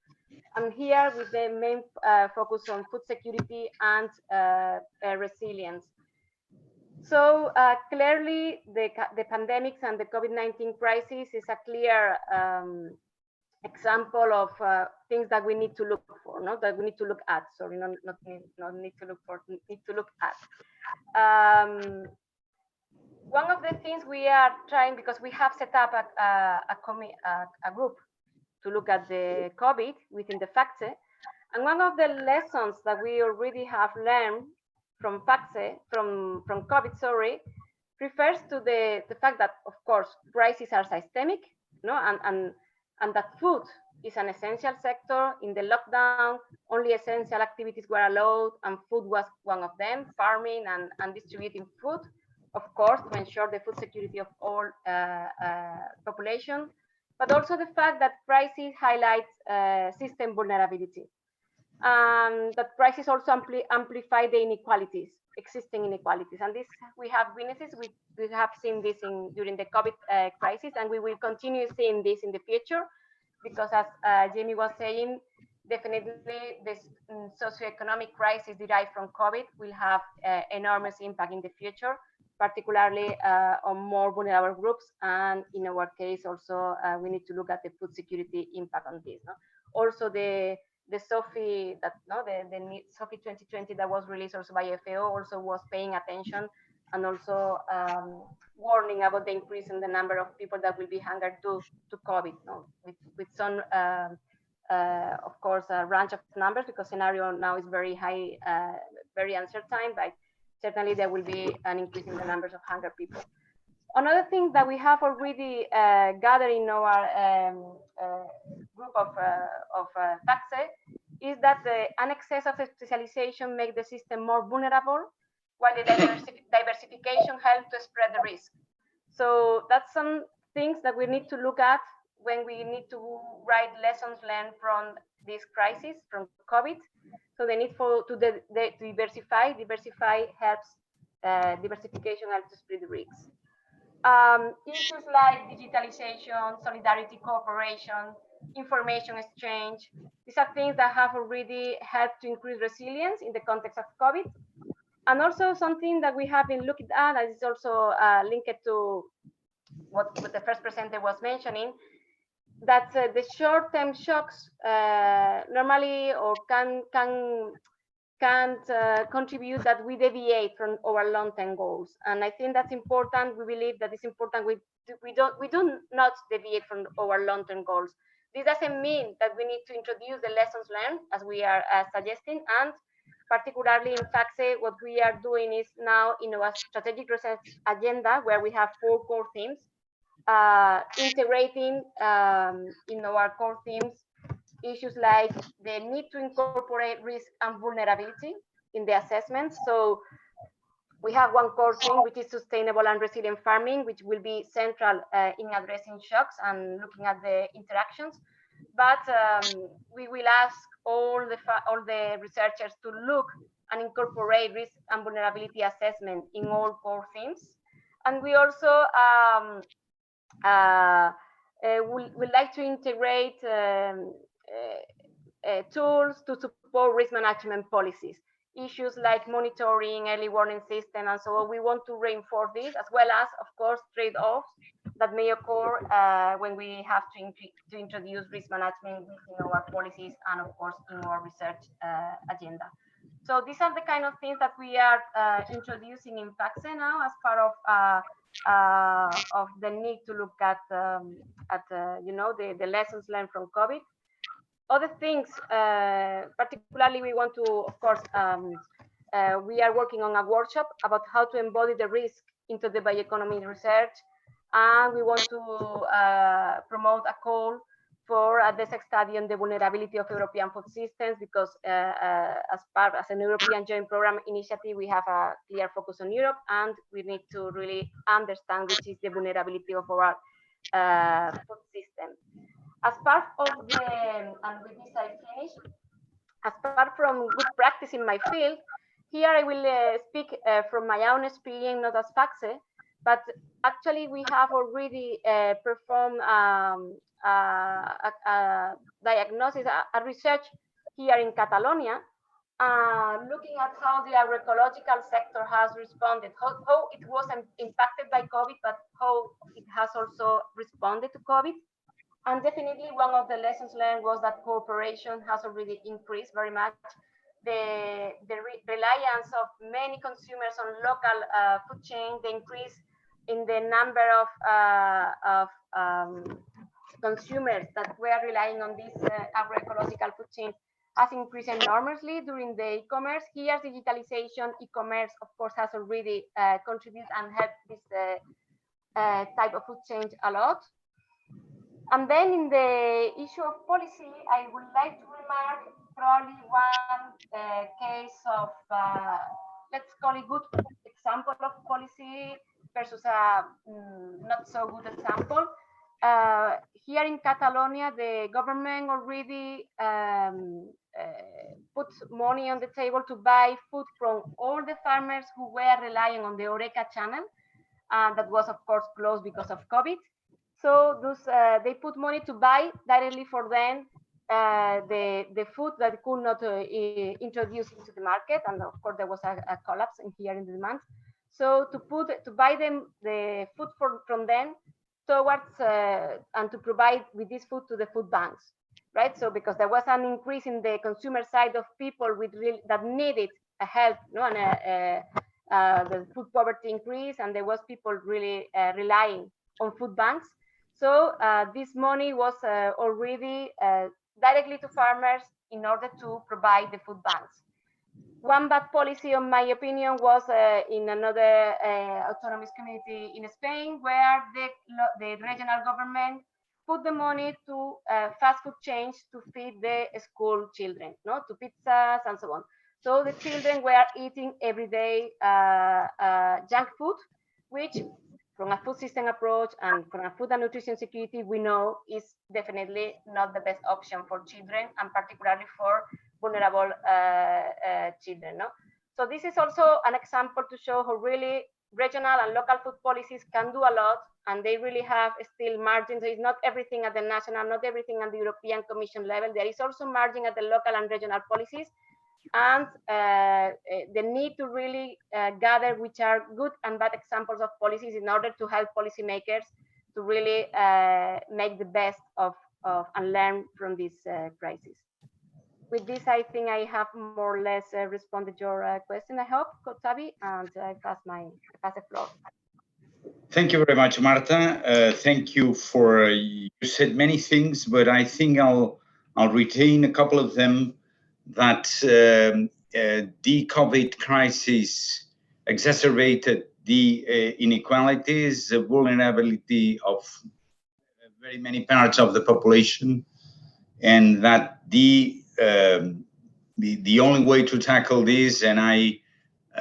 And here with the main focus on food security and resilience. So clearly the pandemics and the COVID-19 crisis is a clear example of things that we need to look for, that we need to look at. Sorry, not need to look for, need to look at. One of the things we are trying, because we have set up a group to look at the COVID within the FACSE. And one of the lessons that we already have learned from FACSE, from COVID, refers to the fact that, of course, crises are systemic, and that food is an essential sector. In the lockdown, only essential activities were allowed, and food was one of them, farming and distributing food, of course, to ensure the food security of all population. But also the fact that crisis highlights system vulnerability. That crisis also amplify the inequalities, existing inequalities. And this, we have witnesses, we have seen this during the COVID crisis, and we will continue seeing this in the future, because as Jamie was saying, definitely this socioeconomic crisis derived from COVID will have enormous impact in the future, particularly on more vulnerable groups. And in our case, also, we need to look at the food security impact on this. Also, the SOFI, the SOFI 2020 that was released also by FAO also was paying attention and also warning about the increase in the number of people that will be hungered to COVID, with some, of course, a range of numbers, because scenario now is very high, very uncertain, but certainly there will be an increase in the numbers of hunger people. Another thing that we have already gathered in our group of FACSE is that an excess of specialization makes the system more vulnerable, while the diversification helps to spread the risk. So that's some things that we need to look at when we need to write lessons learned from this crisis, from COVID. So the need to diversify helps, diversification helps to spread the risks. Issues like digitalization, solidarity, cooperation, information exchange, these are things that have already helped to increase resilience in the context of COVID. And also something that we have been looking at, and is also linked to what the first presenter was mentioning, that the short-term shocks normally or can't contribute that we deviate from our long-term goals. And I think that's important. We believe that it's important. We do not deviate from our long-term goals. This doesn't mean that we need to introduce the lessons learned, as we are suggesting. And particularly in FACSE, what we are doing is now in our strategic research agenda, where we have 4 core themes, integrating in our core themes issues like the need to incorporate risk and vulnerability in the assessment. So we have one core theme, which is sustainable and resilient farming, which will be central in addressing shocks and looking at the interactions. But we will ask all the researchers to look and incorporate risk and vulnerability assessment in all core themes. And we also we'd like to integrate tools to support risk management policies. Issues like monitoring, early warning system, and so on. We want to reinforce this, as well as, of course, trade-offs that may occur when we have to introduce risk management within our policies and, of course, in our research agenda. So these are the kind of things that we are introducing in PACSE now as part of the need to look at you know, the lessons learned from COVID. Other things, particularly, we want to, of course, we are working on a workshop about how to embody the risk into the bioeconomy research, and we want to promote a call for a DESEC study on the vulnerability of European food systems, because as an European joint program initiative, we have a clear focus on Europe, and we need to really understand which is the vulnerability of our food system. As part of the, and with this I finish, as part from good practice in my field, here I will speak from my own experience, not as PACSE, but actually we have already performed a diagnosis, a research here in Catalonia, looking at how the agroecological sector has responded, how it was impacted by COVID, but how it has also responded to COVID. And definitely one of the lessons learned was that cooperation has already increased very much. The reliance of many consumers on local food chain, the increase in the number of consumers that were relying on this agroecological food chain has increased enormously during the e-commerce. Here, digitalization, e-commerce, of course, has already contributed and helped this type of food chain a lot. And then in the issue of policy, I would like to remark probably one case of, let's call it good example of policy versus a not so good example. Here in Catalonia, the government already put money on the table to buy food from all the farmers who were relying on the Horeca channel. That was, of course, closed because of COVID. So those, they put money to buy directly for them the food that could not introduce into the market, and of course there was a collapse in here in the demand. So to buy them the food from them towards and to provide with this food to the food banks, right? So because there was an increase in the consumer side of people with that needed a help, you know, and the food poverty increased, and there was people really relying on food banks. So this money was already directly to farmers in order to provide the food banks. One bad policy, in my opinion, was in another autonomous community in Spain, where the regional government put the money to fast food chains to feed the school children, no, to pizzas and so on. So the children were eating every day junk food, which from a food system approach and from a food and nutrition security, we know is definitely not the best option for children, and particularly for vulnerable children. No? So this is also an example to show how really regional and local food policies can do a lot, and they really have still margins. So it's not everything at the national, not everything at the European Commission level. There is also margin at the local and regional policies, and the need to really gather which are good and bad examples of policies in order to help policymakers to really make the best of and learn from this crisis. With this, I think I have more or less responded your question, I hope, Kotabi, and I pass the floor. Thank you very much, Marta. Thank you for, you said many things, but I think I'll retain a couple of them. That the COVID crisis exacerbated the inequalities, the vulnerability of very many parts of the population, and that the only way to tackle this, and I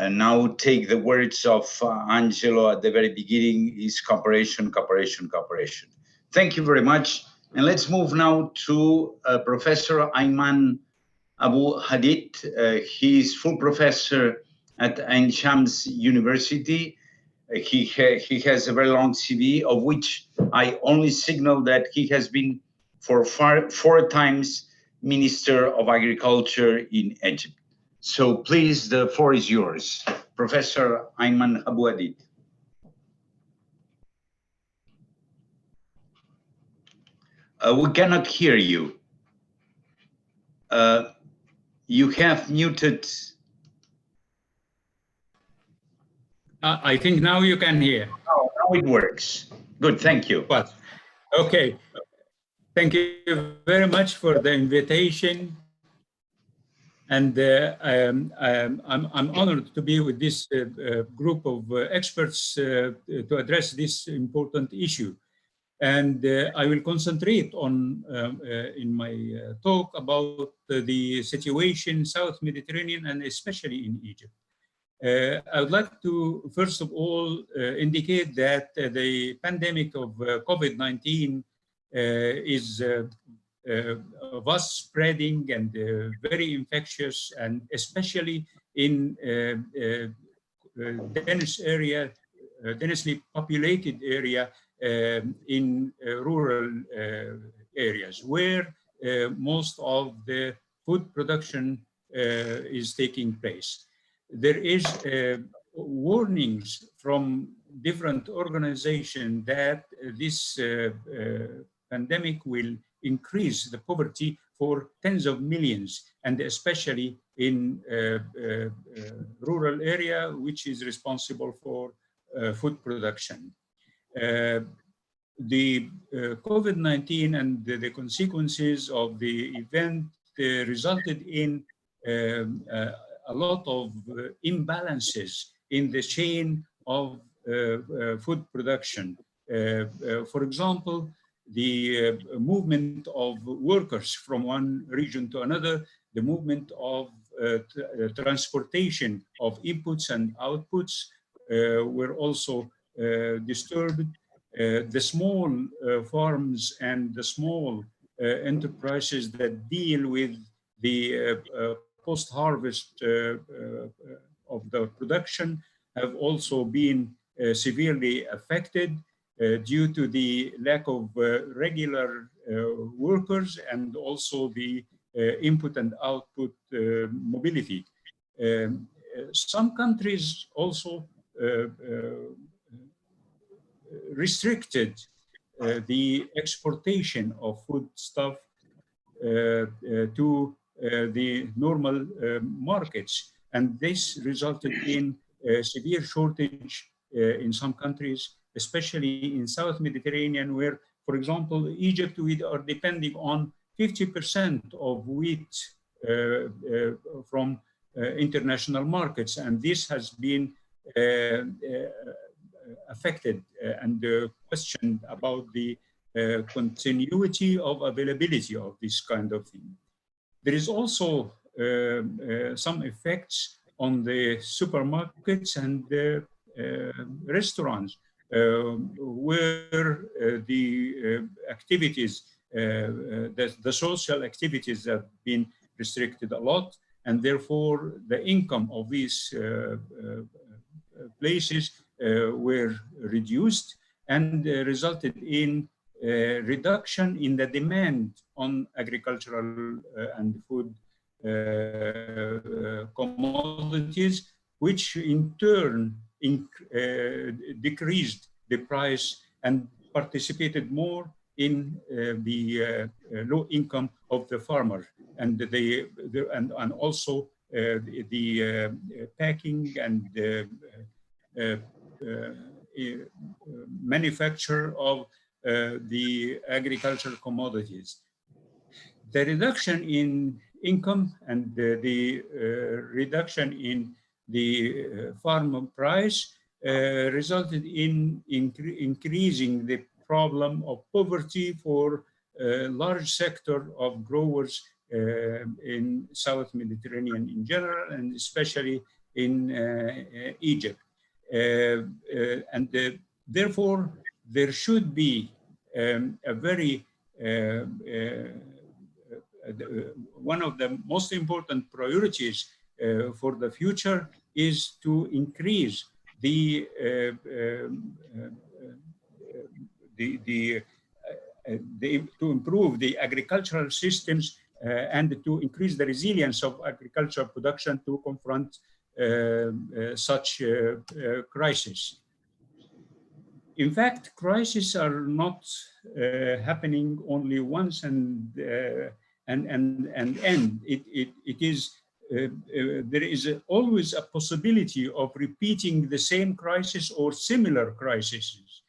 now take the words of Angelo at the very beginning, is cooperation, cooperation, cooperation. Thank you very much. And let's move now to Professor Ayman Abu Hadid. He is full professor at Ain Shams University. He has a very long CV, of which I only signal that he has been for four times Minister of Agriculture in Egypt. So please, the floor is yours. Professor Ayman Abouadid. We cannot hear you. You have muted. I think now you can hear. Oh, now it works. Good, thank you. Well, okay. Thank you very much for the invitation. And I'm honored to be with this group of experts to address this important issue. And I will concentrate on, in my talk, about the situation in South Mediterranean and especially in Egypt. I would like to, first of all, indicate that the pandemic of COVID-19 is vast spreading and very infectious, and especially in densely populated area in rural areas where most of the food production is taking place. There is warnings from different organizations that this pandemic will increase the poverty for tens of millions, and especially in rural area, which is responsible for food production. The COVID-19 and the consequences of the event resulted in a lot of imbalances in the chain of food production. For example, the movement of workers from one region to another, the movement of transportation of inputs and outputs were also disturbed. The small farms and the small enterprises that deal with the post-harvest of the production have also been severely affected due to the lack of regular workers and also the input and output mobility. Some countries also restricted the exportation of foodstuff to the normal markets, and this resulted in a severe shortage in some countries, especially in South Mediterranean, where, for example, Egypt, we are depending on 50% of wheat from international markets, and this has been affected and questioned about the continuity of availability of this kind of thing. There is also some effects on the supermarkets and the restaurants where the activities, the social activities have been restricted a lot, and therefore the income of these places were reduced and resulted in reduction in the demand on agricultural and food commodities, which in turn decreased the price and participated more in the low income of the farmer, and and also the packing and manufacture of the agricultural commodities. The reduction in income and the reduction in the farm price resulted in increasing the problem of poverty for a large sector of growers in South Mediterranean in general, and especially in Egypt. Therefore, there should be a very one of the most important priorities for the future is to increase the to improve the agricultural systems and to increase the resilience of agricultural production to confront such crisis. In fact, crises are not happening only once and end. It is there is always a possibility of repeating the same crisis or similar crises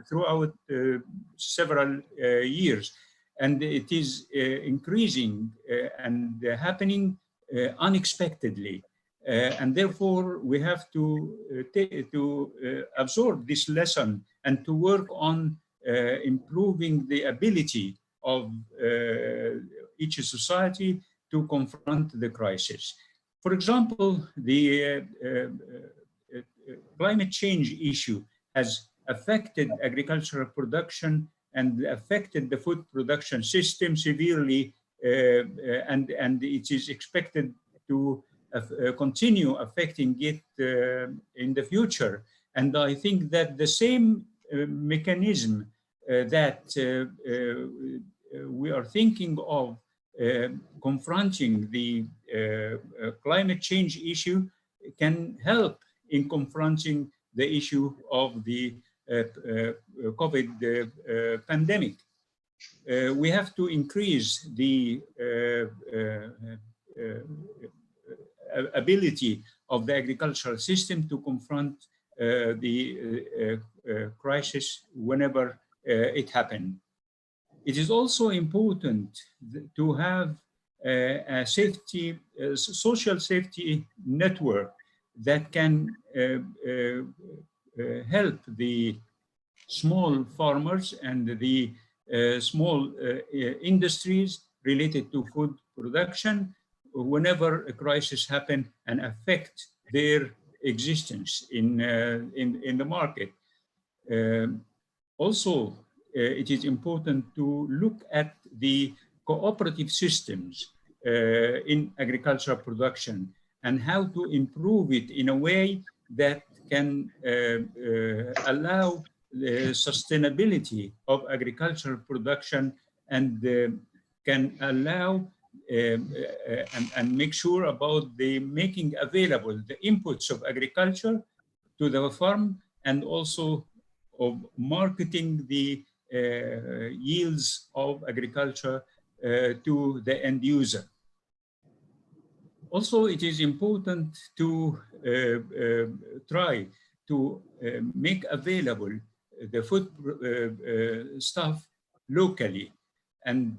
throughout several years, and it is increasing and happening unexpectedly. And therefore, we have to absorb this lesson and to work on improving the ability of each society to confront the crisis. For example, the climate change issue has affected agricultural production and affected the food production system severely, and it is expected to continue affecting it in the future. And I think that the same mechanism that we are thinking of confronting the climate change issue can help in confronting the issue of the COVID pandemic. We have to increase the ability of the agricultural system to confront the crisis whenever it happens. It is also important to have a social safety network that can help the small farmers and the small industries related to food production whenever a crisis happens and affect their existence in the market. Also, it is important to look at the cooperative systems in agricultural production and how to improve it in a way that can allow the sustainability of agricultural production and can allow and make sure about the making available the inputs of agriculture to the farm and also of marketing the yields of agriculture to the end user. Also, it is important to try to make available the food stuff locally and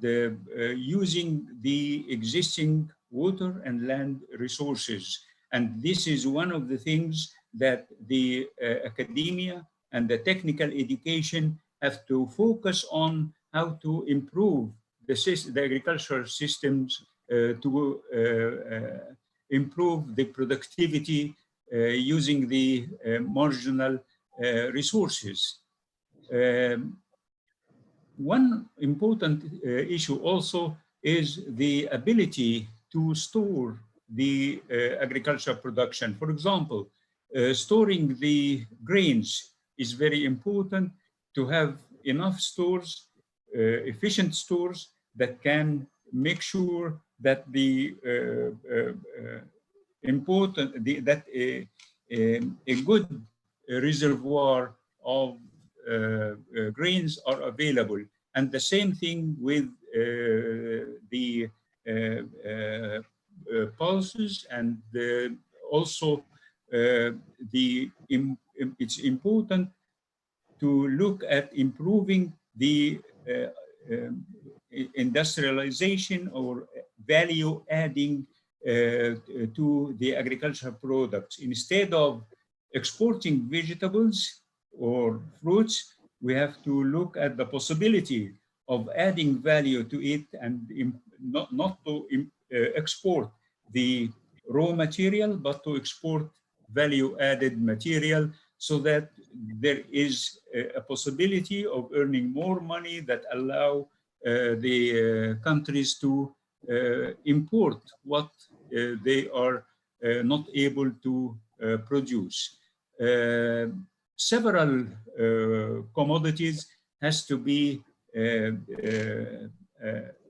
using the existing water and land resources. And this is one of the things that the academia and the technical education have to focus on, how to improve the agricultural systems to improve the productivity using the marginal resources. One important issue also is the ability to store the agricultural production. For example, storing the grains is very important to have enough stores, efficient stores that can make sure that the a good reservoir of grains are available. And the same thing with the pulses, and also it's important to look at improving the industrialization or value adding to the agricultural products. Instead of exporting vegetables or fruits, we have to look at the possibility of adding value to it and not to export the raw material, but to export value added material, so that there is a possibility of earning more money that allow the countries to import what they are not able to produce. Several commodities has to be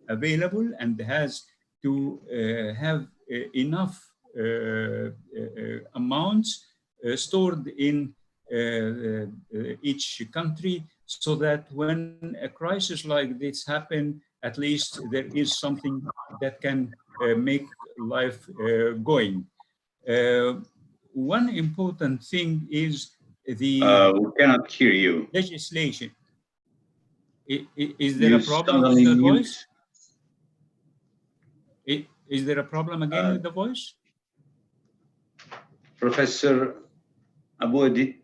available and has to have enough amounts stored in each country, so that when a crisis like this happen, at least there is something that can make life going. One important thing is the We cannot hear you. legislation. Is there You a problem with suddenly the mute. voice? Is there a problem again with the voice? Professor Aboudit?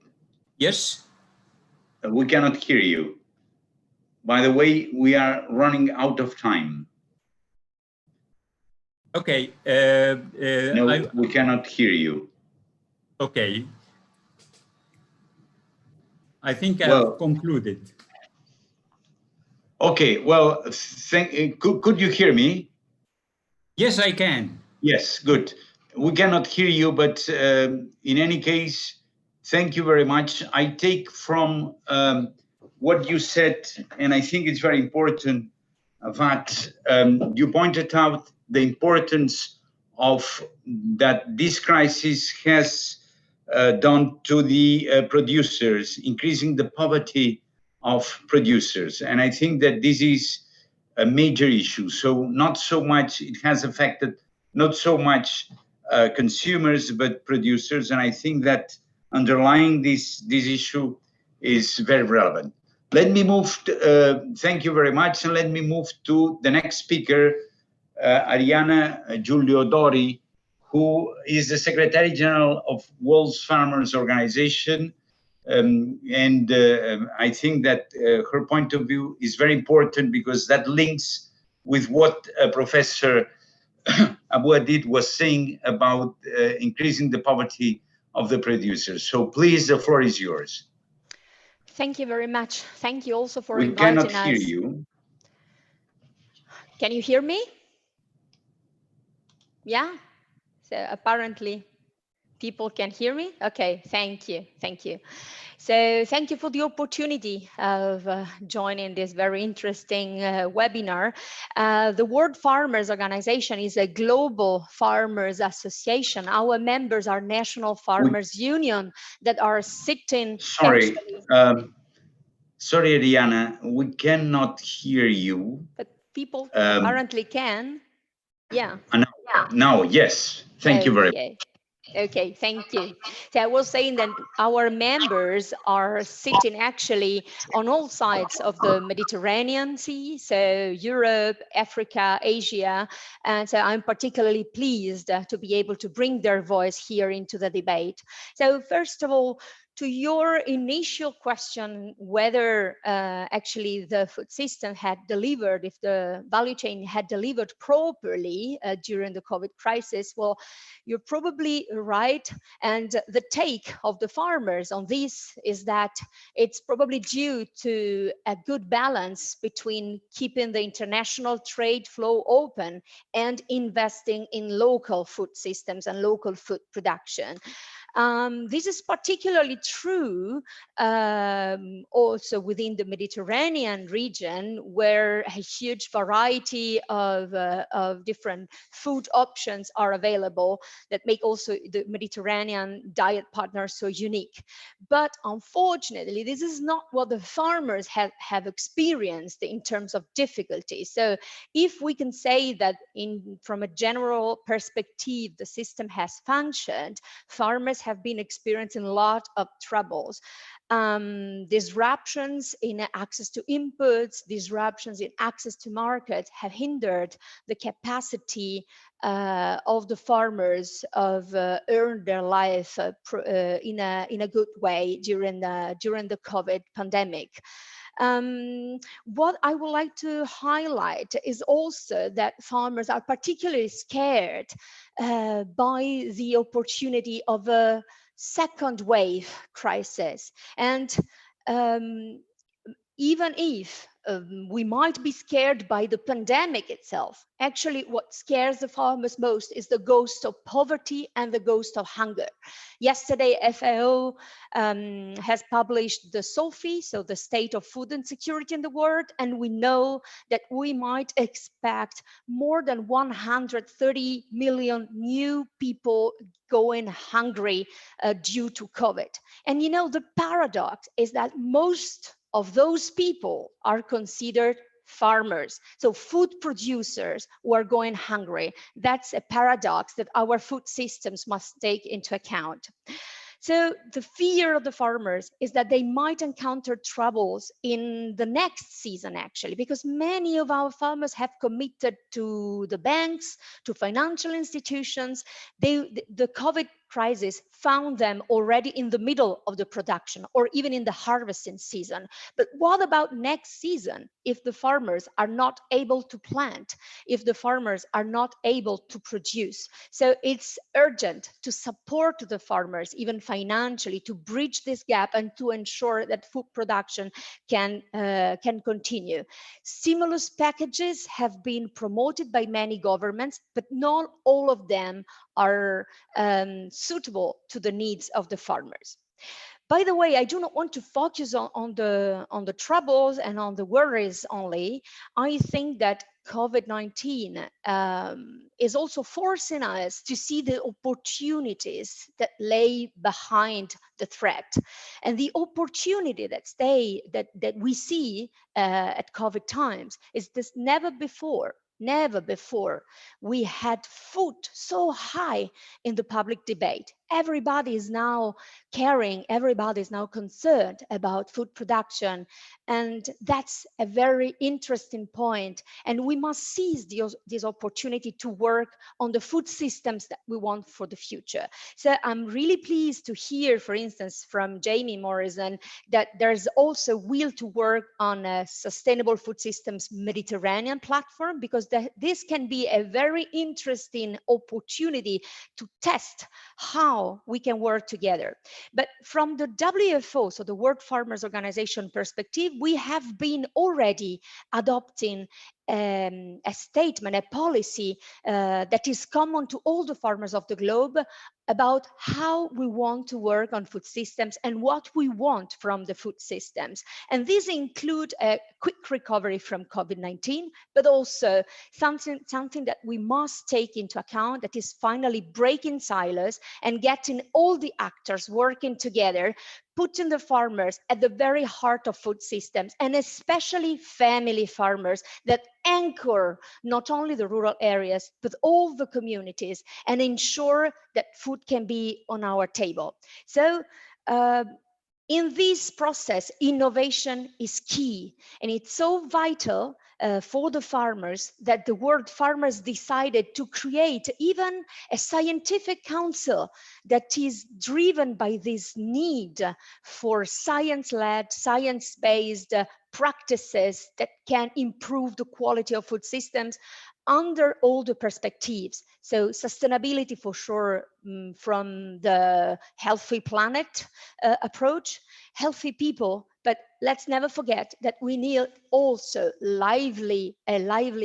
Yes? We cannot hear you. By the way, we are running out of time. Okay. No, we cannot hear you. Okay. I think I've concluded. Okay, well, could you hear me? Yes, I can. Yes, good. We cannot hear you, but in any case, thank you very much. I take from what you said, and I think it's very important that you pointed out the importance of that this crisis has done to the producers, increasing the poverty of producers. And I think that this is a major issue. So not so much, it has affected not so much consumers, but producers. And I think that underlying this issue is very relevant. Let me move, thank you very much. And let me move to the next speaker, Ariana Giulio Dori, who is the Secretary General of World Farmers Organization. I think that her point of view is very important because that links with what Professor Abouadid was saying about increasing the poverty of the producers. So please, the floor is yours. Thank you very much. Thank you also for inviting us. We cannot hear you. Can you hear me? Yeah, so apparently people can hear me. Okay, thank you. Thank you. So thank you for the opportunity of joining this very interesting webinar. The World Farmers Organization is a global farmers association. Our members are national farmers union that are sitting. Sorry, sorry, Ariana, we cannot hear you. But people apparently can. Yeah. Now, yes. Thank you very much. Okay, thank you. So I was saying that our members are sitting actually on all sides of the Mediterranean Sea, so Europe, Africa, Asia. And so I'm particularly pleased to be able to bring their voice here into the debate. So first of all, to your initial question, whether actually the food system had delivered, if the value chain had delivered properly during the COVID crisis, well, you're probably right. And the take of the farmers on this is that it's probably due to a good balance between keeping the international trade flow open and investing in local food systems and local food production. This is particularly true also within the Mediterranean region, where a huge variety of different food options are available that make also the Mediterranean diet partner so unique. But unfortunately, this is not what the farmers have experienced in terms of difficulty. So if we can say that from a general perspective, the system has functioned, farmers have been experiencing a lot of troubles. Disruptions in access to inputs, disruptions in access to markets have hindered the capacity of the farmers of earn their life in a good way during the COVID pandemic. What I would like to highlight is also that farmers are particularly scared by the opportunity of a second wave crisis. And even if we might be scared by the pandemic itself. Actually, what scares the farmers most is the ghost of poverty and the ghost of hunger. Yesterday, FAO has published the SOFI, so the state of food and security in the world, and we know that we might expect more than 130 million new people going hungry due to COVID. And you know, the paradox is that most of those people are considered farmers, so food producers who are going hungry. That's a paradox that our food systems must take into account. So the fear of the farmers is that they might encounter troubles in the next season, actually, because many of our farmers have committed to the banks, to financial institutions. The COVID crisis found them already in the middle of the production or even in the harvesting season. But what about next season if the farmers are not able to plant, if the farmers are not able to produce? So it's urgent to support the farmers, even financially, to bridge this gap and to ensure that food production can continue. Stimulus packages have been promoted by many governments, but not all of them are suitable to the needs of the farmers. By the way, I do not want to focus on the troubles and on the worries only. I think that COVID-19 is also forcing us to see the opportunities that lay behind the threat, and the opportunity that we see at COVID times is this: never before we had food so high in the public debate. Everybody is now caring, everybody is now concerned about food production, and that's a very interesting point. And we must seize this opportunity to work on the food systems that we want for the future. So I'm really pleased to hear, for instance, from Jamie Morrison, that there's also will to work on a sustainable food systems Mediterranean platform, because this can be a very interesting opportunity to test how we can work together. But from the WFO, so the World Farmers Organization perspective, we have been already adopting a statement, a policy that is common to all the farmers of the globe about how we want to work on food systems and what we want from the food systems. And these include a quick recovery from COVID-19, but also something that we must take into account, that is finally breaking silos and getting all the actors working together, putting the farmers at the very heart of food systems, and especially family farmers that anchor not only the rural areas, but all the communities, and ensure that food can be on our table. So in this process, innovation is key, and it's so vital for the farmers that the World Farmers decided to create even a scientific council that is driven by this need for science-led, science-based practices that can improve the quality of food systems under all the perspectives. So sustainability for sure, from the healthy planet approach, healthy people, but let's never forget that we need also a lively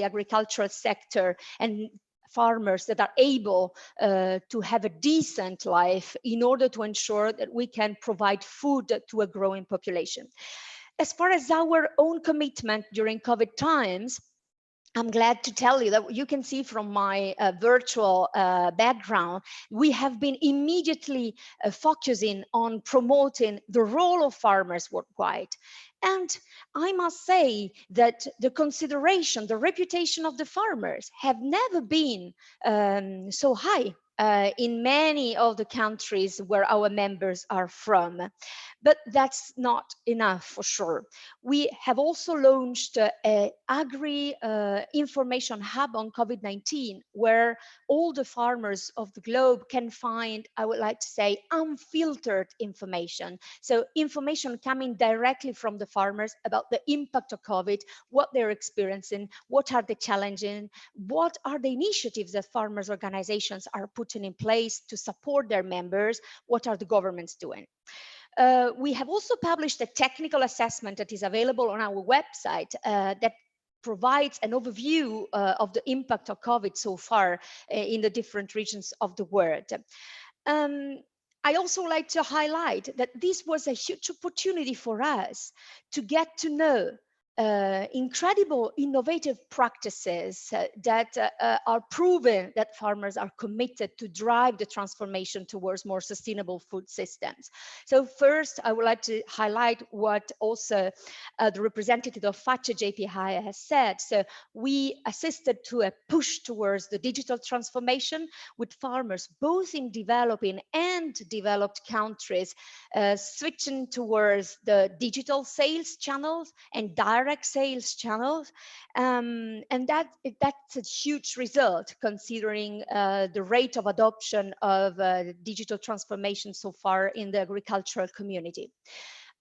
agricultural sector and farmers that are able to have a decent life in order to ensure that we can provide food to a growing population. As far as our own commitment during COVID times, I'm glad to tell you that you can see from my virtual background, we have been immediately focusing on promoting the role of farmers worldwide. And I must say that the consideration, the reputation of the farmers have never been so high in many of the countries where our members are from. But that's not enough for sure. We have also launched an agri information hub on COVID-19, where all the farmers of the globe can find, I would like to say, unfiltered information. So information coming directly from the farmers about the impact of COVID, what they're experiencing, what are the challenges, what are the initiatives that farmers organizations are putting in place to support their members, what are the governments doing. We have also published a technical assessment that is available on our website that provides an overview of the impact of COVID so far in the different regions of the world. I also like to highlight that this was a huge opportunity for us to get to know incredible innovative practices that are proven that farmers are committed to drive the transformation towards more sustainable food systems. So first, I would like to highlight what also the representative of FACE JPI has said. So we assisted to a push towards the digital transformation with farmers both in developing and developed countries, switching towards the digital sales channels and direct sales channels, and that's a huge result considering the rate of adoption of digital transformation so far in the agricultural community.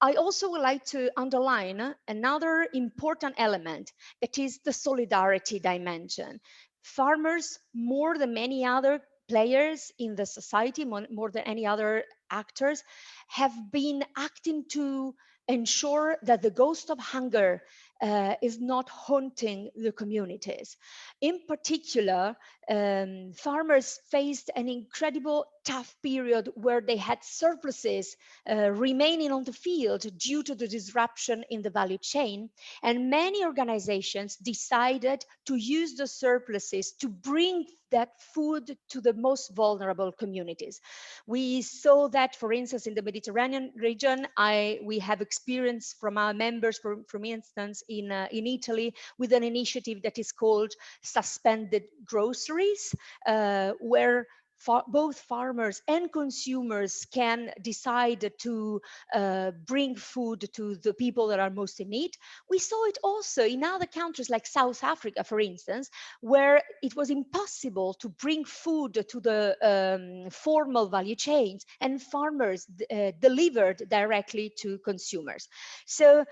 I also would like to underline another important element, that is the solidarity dimension. Farmers, more than many other players in the society, more than any other actors, have been acting to ensure that the ghost of hunger is not haunting the communities. In particular, farmers faced an incredible tough period where they had surpluses remaining on the field due to the disruption in the value chain. And many organizations decided to use the surpluses to bring that food to the most vulnerable communities. We saw that, for instance, in the Mediterranean region. We have experience from our members, for instance, in Italy, with an initiative that is called Suspended Groceries, where both farmers and consumers can decide to bring food to the people that are most in need. We saw it also in other countries like South Africa, for instance, where it was impossible to bring food to the formal value chains, and farmers delivered directly to consumers. So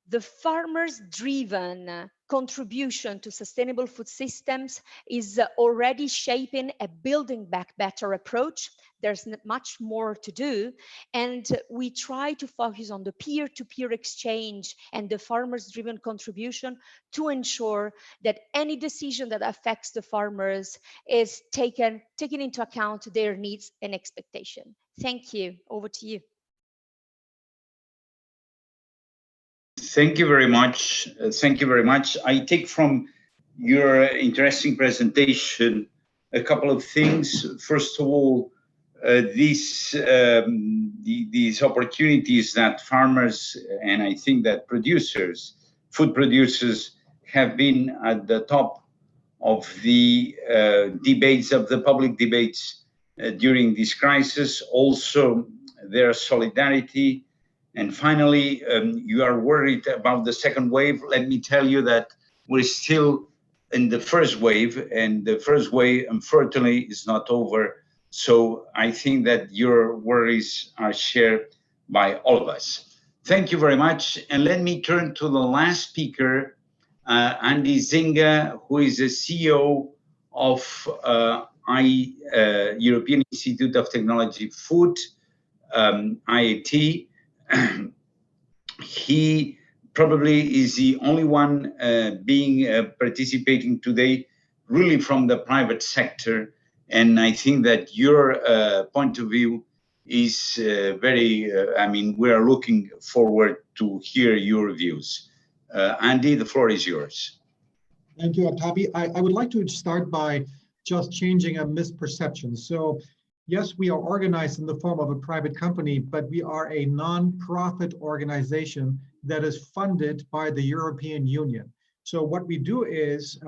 the farmers-driven contribution to sustainable food systems is already shaping a building back better approach. There's much more to do, and we try to focus on the peer-to-peer exchange and the farmers-driven contribution to ensure that any decision that affects the farmers is taken into account their needs and expectation. Thank you. Over to you. Thank you very much. Thank you very much. I take from your interesting presentation a couple of things. First of all, these opportunities that farmers, and I think that producers, food producers, have been at the top of the debates, of the public debates during this crisis. Also, their solidarity. And finally, you are worried about the second wave. Let me tell you that we're still in the first wave, and the first wave, unfortunately, is not over. So I think that your worries are shared by all of us. Thank you very much. And let me turn to the last speaker, Andy Zinga, who is the CEO of European Institute of Technology Food, IIT. He probably is the only one participating today really from the private sector. And I think that your point of view is very, we are looking forward to hear your views. Andy, the floor is yours. Thank you, Octavi. I would like to start by just changing a misperception. So yes, we are organized in the form of a private company, but we are a non-profit organization that is funded by the European Union. So what we do is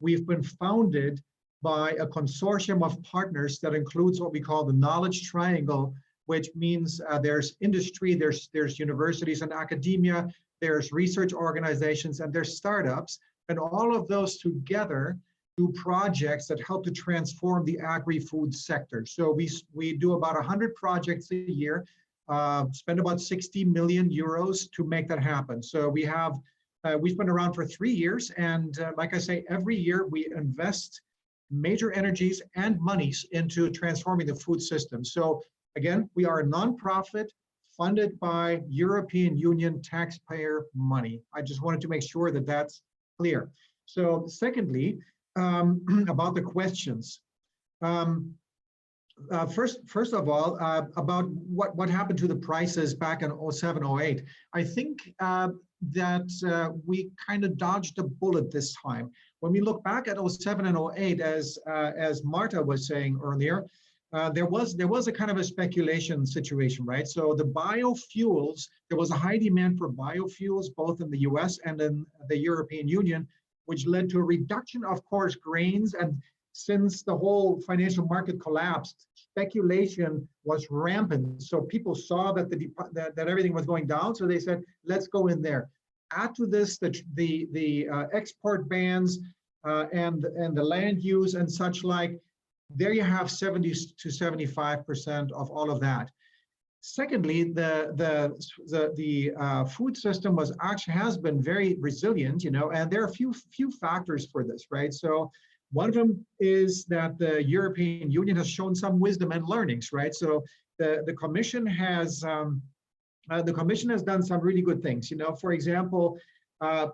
we've been founded by a consortium of partners that includes what we call the knowledge triangle, which means there's industry, there's universities and academia, there's research organizations, and there's startups, and all of those together do projects that help to transform the agri-food sector. So we do about 100 projects a year, spend about 60 million euros to make that happen. So we've been around for 3 years, and like I say, every year we invest major energies and monies into transforming the food system. So Again, we are a nonprofit funded by European Union taxpayer money. I just wanted to make sure that that's clear. So secondly, about the questions. First of all, about what happened to the prices back in 07, 08. I think that we kind of dodged a bullet this time. When we look back at 07 and 08, as Marta was saying earlier, there was a kind of a speculation situation, right? So the biofuels, there was a high demand for biofuels, both in the US and in the European Union, which led to a reduction of course grains. And since the whole financial market collapsed, speculation was rampant. So people saw that that everything was going down. So they said, let's go in there. Add to this the export bans and the land use and such like. There you have 70 to 75% of all of that. Secondly, the food system has been very resilient, you know, and there are a few factors for this, right? So one of them is that the European Union has shown some wisdom and learnings, right? So the Commission has done some really good things, you know. For example,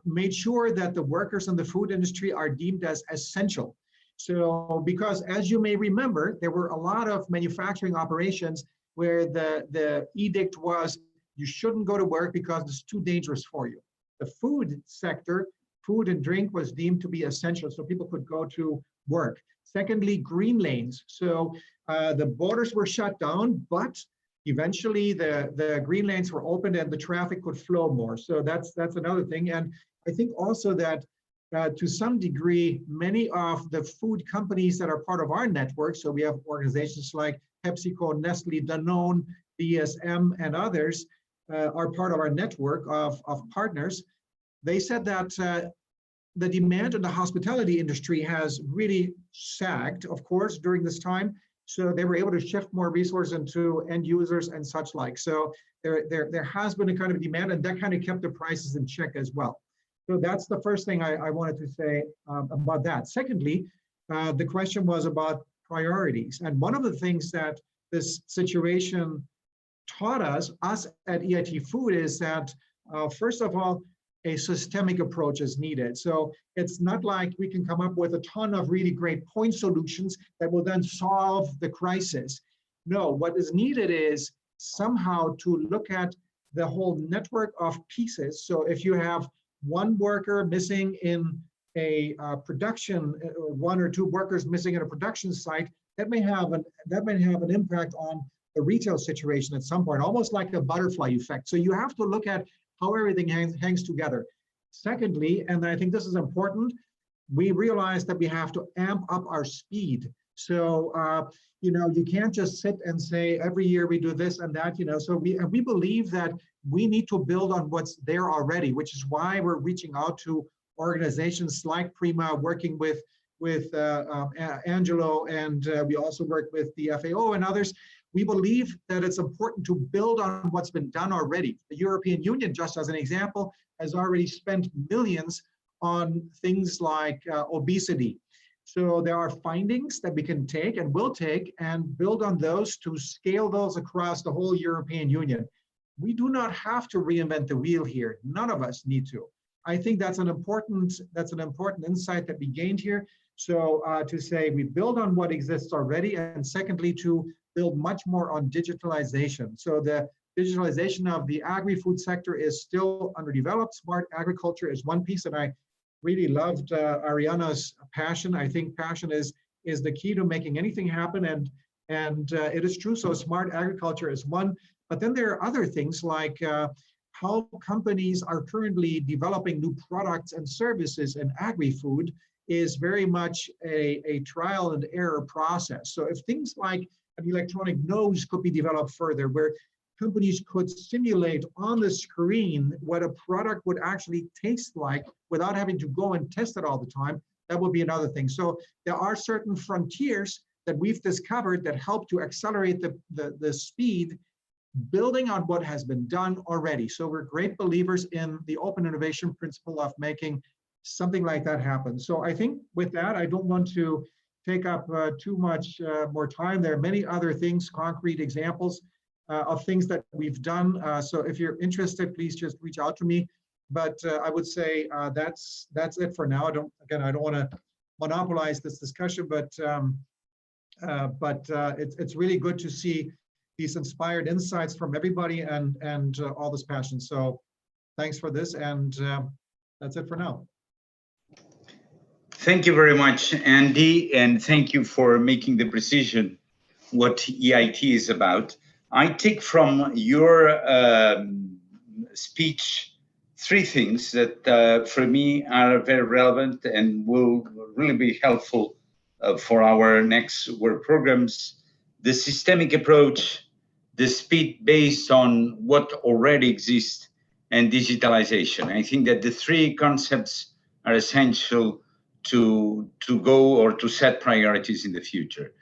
made sure that the workers in the food industry are deemed as essential. So because as you may remember, there were a lot of manufacturing operations where the edict was you shouldn't go to work because it's too dangerous for you. The food sector, food and drink, was deemed to be essential, so people could go to work. Secondly, green lanes. So the borders were shut down, but eventually the green lanes were opened and the traffic could flow more. So that's another thing. And I think also that to some degree, many of the food companies that are part of our network, so we have organizations like PepsiCo, Nestle, Danone, DSM, and others are part of our network of partners. They said that the demand in the hospitality industry has really sagged, of course, during this time. So they were able to shift more resources into end users and such like. So there has been a kind of demand, and that kind of kept the prices in check as well. So that's the first thing I wanted to say about that. Secondly, the question was about priorities. And one of the things that this situation taught us at EIT Food, is that, first of all, a systemic approach is needed. So it's not like we can come up with a ton of really great point solutions that will then solve the crisis. No, what is needed is somehow to look at the whole network of pieces. So if you have one worker missing in a production, or one or two workers missing in a production site, that may have an impact on the retail situation at some point, almost like a butterfly effect. So you have to look at how everything hangs together. Secondly, and I think this is important, we realize that we have to amp up our speed. So you know, you can't just sit and say every year we do this and that, you know. So we believe that we need to build on what's there already, which is why we're reaching out to organizations like Prima, working with Angelo, and we also work with the FAO and others. We believe that it's important to build on what's been done already. The European Union, just as an example, has already spent millions on things like obesity. So there are findings that we can take and will take and build on those to scale those across the whole European Union. We do not have to reinvent the wheel here. None of us need to. I think that's an important insight that we gained here. So to say we build on what exists already, and secondly, to build much more on digitalization. So the digitalization of the agri-food sector is still underdeveloped. Smart agriculture is one piece, and I really loved Ariana's passion. I think passion is the key to making anything happen, and it is true. So smart agriculture is one, but then there are other things like how companies are currently developing new products and services in agri-food is very much a trial and error process. So if things like an electronic nose could be developed further, where companies could simulate on the screen what a product would actually taste like without having to go and test it all the time, that would be another thing. So there are certain frontiers that we've discovered that help to accelerate the speed, building on what has been done already. So we're great believers in the open innovation principle of making something like that happen. So I think with that, I don't want to take up too much more time. There are many other things, concrete examples of things that we've done. So if you're interested, please just reach out to me. But I would say that's it for now. I don't want to monopolize this discussion, but it's really good to see these inspired insights from everybody and all this passion. So thanks for this, and that's it for now. Thank you very much, Andy, and thank you for making the precision what EIT is about. I take from your speech 3 things that for me are very relevant and will really be helpful for our next work programs. The systemic approach, the speed based on what already exists, and digitalization. I think that the 3 concepts are essential to go or to set priorities in the future.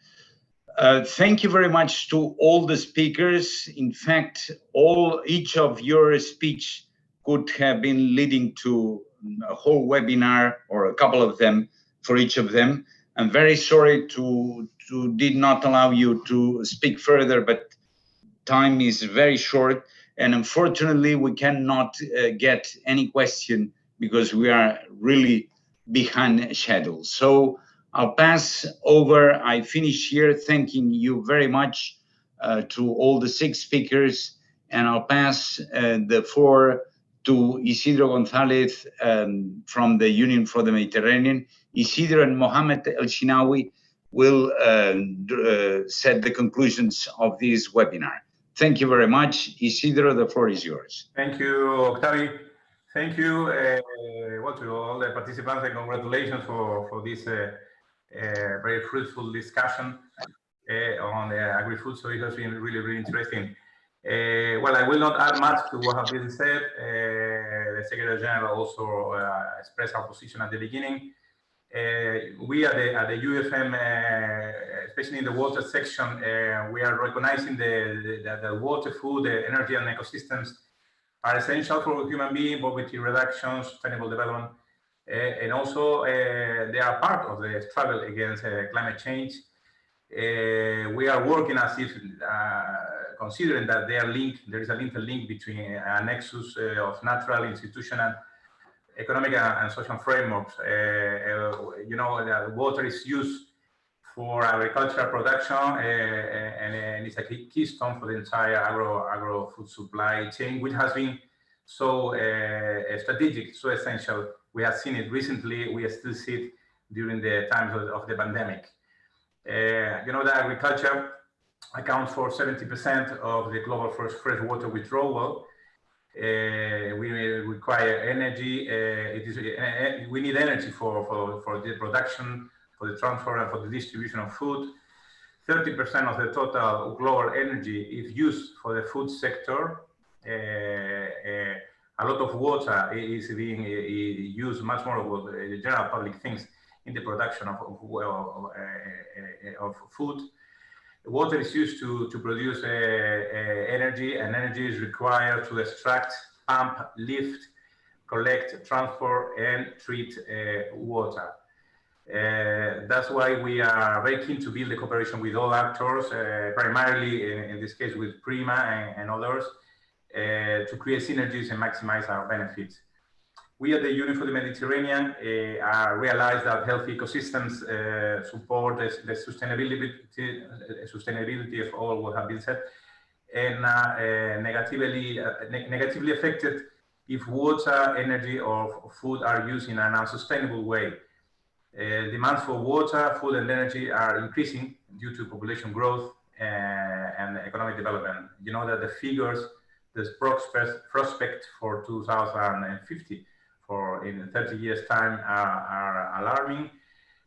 Thank you very much to all the speakers. In fact, each of your speech could have been leading to a whole webinar or a couple of them for each of them. I'm very sorry to did not allow you to speak further, but time is very short, and unfortunately we cannot get any question because we are really behind schedule. So I'll pass over. I finish here thanking you very much to all the 6 speakers, and I'll pass the floor to Isidro Gonzalez from the Union for the Mediterranean. Isidro and Mohamed El Shinawi will set the conclusions of this webinar. Thank you very much. Isidro, the floor is yours. Thank you, Octavi. Thank you well, to all the participants, and congratulations for this very fruitful discussion on agri-food. So it has been really, really interesting. Well, I will not add much to what has been said. The Secretary General also expressed our position at the beginning. We at the UFM, especially in the water section, we are recognizing the water, food, energy, and ecosystems are essential for human being, poverty reduction, sustainable development, and also they are part of the struggle against climate change. We are working as if considering that they are linked. There is an interlink between a nexus of natural, institutional, economic, and social frameworks. You know, the water is used for agricultural production, and it's a keystone for the entire agro-food supply chain, which has been so strategic, so essential. We have seen it recently. We still see it during the times of the pandemic. You know, the agriculture accounts for 70% of the global freshwater withdrawal. We require energy. We need energy for the production, for the transfer, and for the distribution of food. 30% of the total global energy is used for the food sector. A lot of water is being used, much more of the general public things, in the production of food. Water is used to produce energy, and energy is required to extract, pump, lift, collect, transport, and treat water. That's why we are very keen to build a cooperation with all actors, primarily in this case with Prima and others, to create synergies and maximize our benefits. We at the Union for the Mediterranean realize that healthy ecosystems support the sustainability of all what has been said, and negatively affected if water, energy, or food are used in an unsustainable way. Demands for water, food, and energy are increasing due to population growth and economic development. You know that the figures, the prospect for 2050, for in 30 years' time, are alarming.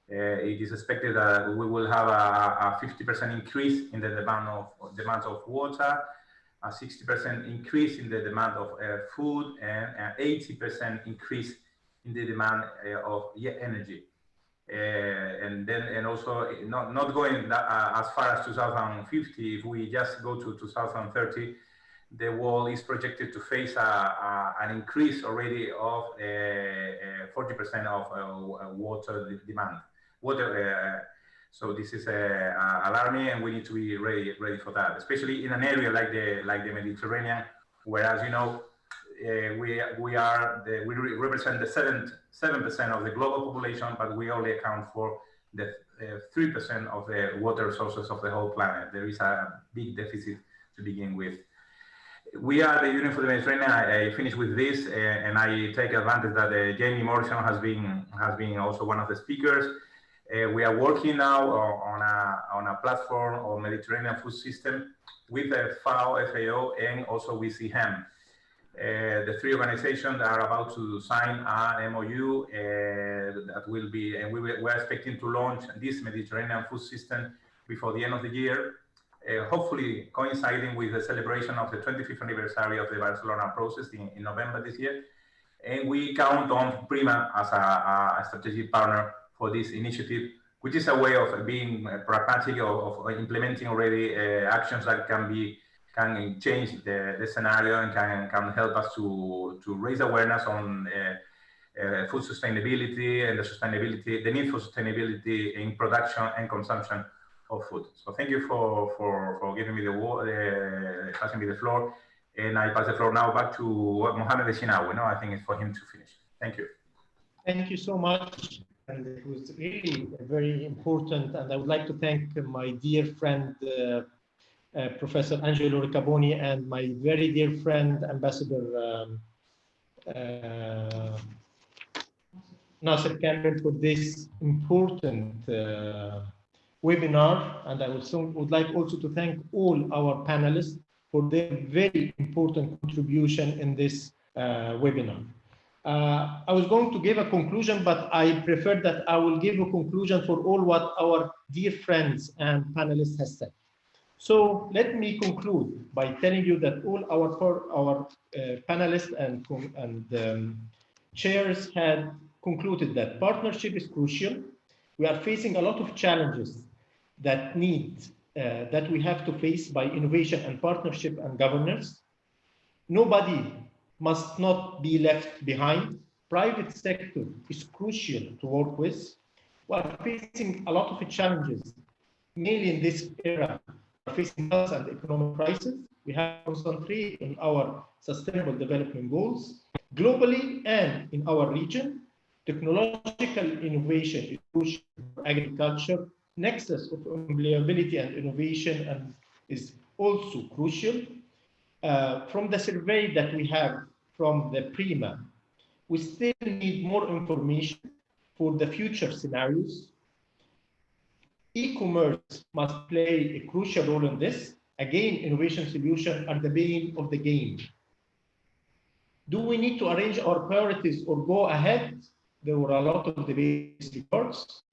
It is expected that we will have a 50% increase in the demand of water, a 60% increase in the demand of food, and an 80% increase in the demand of energy. And also not going as far as 2050. If we just go to 2030, the world is projected to face an increase already of 40% of water demand. So this is alarming, and we need to be ready for that, especially in an area like the Mediterranean, where, as you know, we represent the 7% of the global population, but we only account for the 3% of the water sources of the whole planet. There is a big deficit to begin with. We are the Union for the Mediterranean. I finish with this, and I take advantage that Jamie Morrison has been also one of the speakers. We are working now on a platform of Mediterranean food system with FAO, and also with CIHEM. The three organizations are about to sign an MOU that will be, and we're expecting to launch this Mediterranean food system before the end of the year, hopefully coinciding with the celebration of the 25th anniversary of the Barcelona process in November this year. And we count on Prima as a strategic partner for this initiative, which is a way of being pragmatic, of implementing already actions that can change the scenario and can help us to raise awareness on food sustainability and the need for sustainability in production and consumption of food. So thank you for giving me passing me the floor, and I pass the floor now back to Mohamed Eshinawi. I think it's for him to finish. Thank you. Thank you so much, and it was really very important. And I would like to thank my dear friend Professor Angelo Riccaboni and my very dear friend Ambassador Nasser Cameron for this important webinar. And I would like also to thank all our panelists for their very important contribution in this webinar. I was going to give a conclusion, but I prefer that I will give a conclusion for all what our dear friends and panelists have said. So let me conclude by telling you that all our panelists and chairs had concluded that partnership is crucial. We are facing a lot of challenges that that we have to face by innovation and partnership and governance. Nobody must not be left behind. Private sector is crucial to work with. We are facing a lot of challenges, mainly in this era. We are facing health and economic crisis. We have to concentrate on our sustainable development goals globally and in our region. Technological innovation is crucial for agriculture. Nexus of employability and innovation is also crucial. From the survey that we have from the Prima, we still need more information for the future scenarios. E-commerce must play a crucial role in this. Again, innovation solutions are the name of the game. Do we need to arrange our priorities or go ahead? There were a lot of debates reports.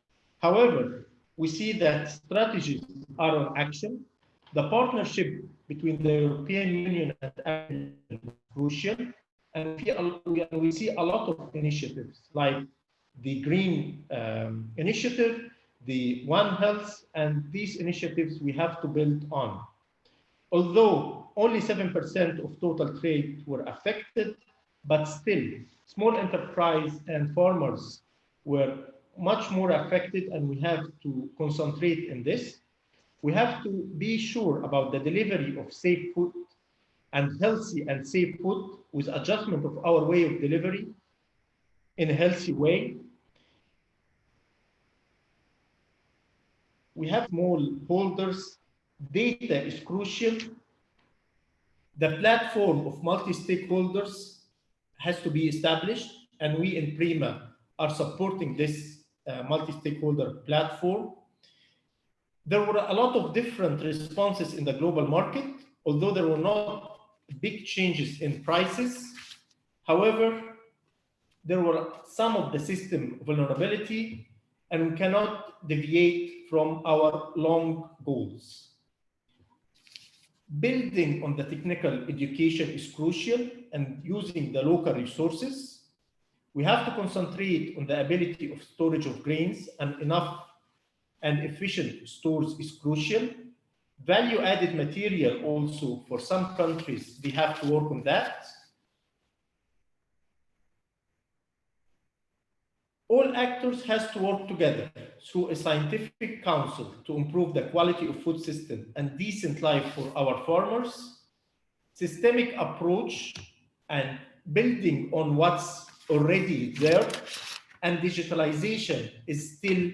However, we see that strategies are on action. The partnership between the European Union and Africa is crucial, and we see a lot of initiatives like the Green Initiative, the One Health, and these initiatives we have to build on. Although only 7% of total trade were affected, but still, small enterprise and farmers were much more affected, and we have to concentrate in this. We have to be sure about the delivery of safe food and healthy and safe food with adjustment of our way of delivery in a healthy way. We have small holders. Data is crucial. The platform of multi-stakeholders has to be established, and we in Prima are supporting this multi-stakeholder platform. There were a lot of different responses in the global market, although there were not big changes in prices. However, there were some of the system vulnerability, and we cannot deviate from our long goals. Building on the technical education is crucial, and using the local resources. We have to concentrate on the ability of storage of grains, and enough and efficient stores is crucial. Value-added material also, for some countries, we have to work on that. All actors has to work together through a scientific council to improve the quality of food system and decent life for our farmers, systemic approach and building on what's already there, and digitalization is still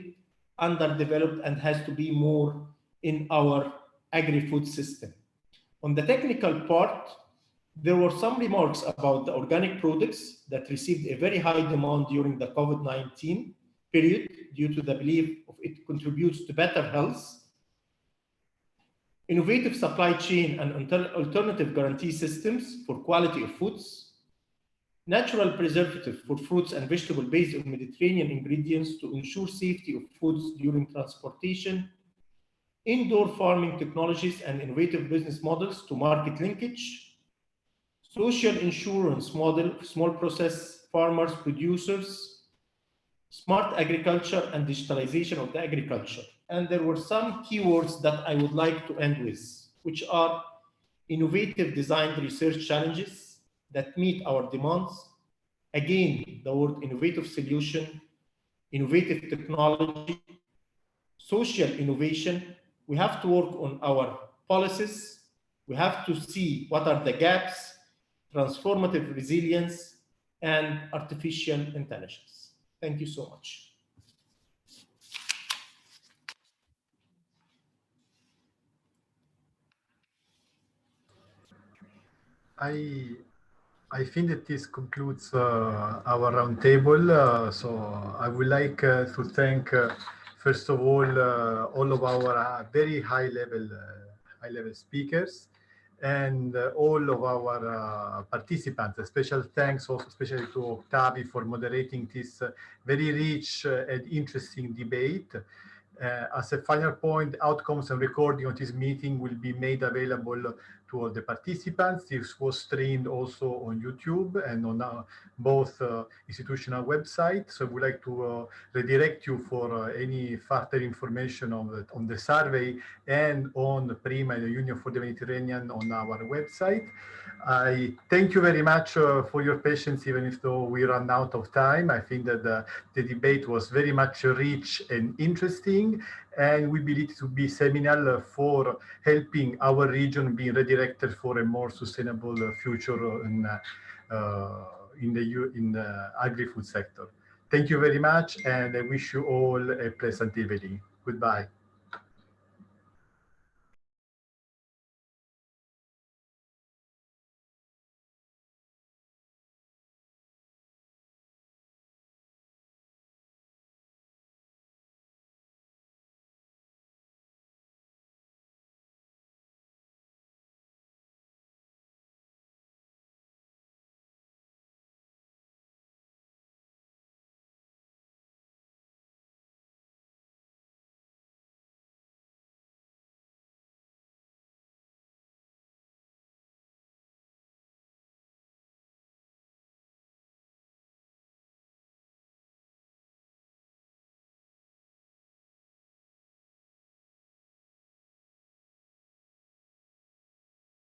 underdeveloped and has to be more in our agri-food system. On the technical part, there were some remarks about the organic products that received a very high demand during the COVID-19 period due to the belief of it contributes to better health. Innovative supply chain and alternative guarantee systems for quality of foods. Natural preservative for fruits and vegetables based on Mediterranean ingredients to ensure safety of foods during transportation. Indoor farming technologies and innovative business models to market linkage. Social insurance model, small process farmers, producers, smart agriculture and digitalization of the agriculture. And there were some keywords that I would like to end with, which are innovative designed research challenges that meet our demands. Again, the word innovative solution, innovative technology, social innovation. We have to work on our policies. We have to see what are the gaps, transformative resilience, and artificial intelligence. Thank you so much. I think that this concludes our roundtable. So I would like to thank, first of all of our very high-level speakers, and all of our participants. A special thanks also especially to Octavi for moderating this very rich and interesting debate. As a final point, outcomes and recording of this meeting will be made available to all the participants. This was streamed also on YouTube and on both institutional websites. So I would like to redirect you for any further information on the survey and on PRIMA and the Union for the Mediterranean on our website. I thank you very much for your patience, even if though we run out of time. I think that the debate was very much rich and interesting, and we believe it to be seminal for helping our region being redirected for a more sustainable future in the agri-food sector. Thank you very much, and I wish you all a pleasant evening. Goodbye.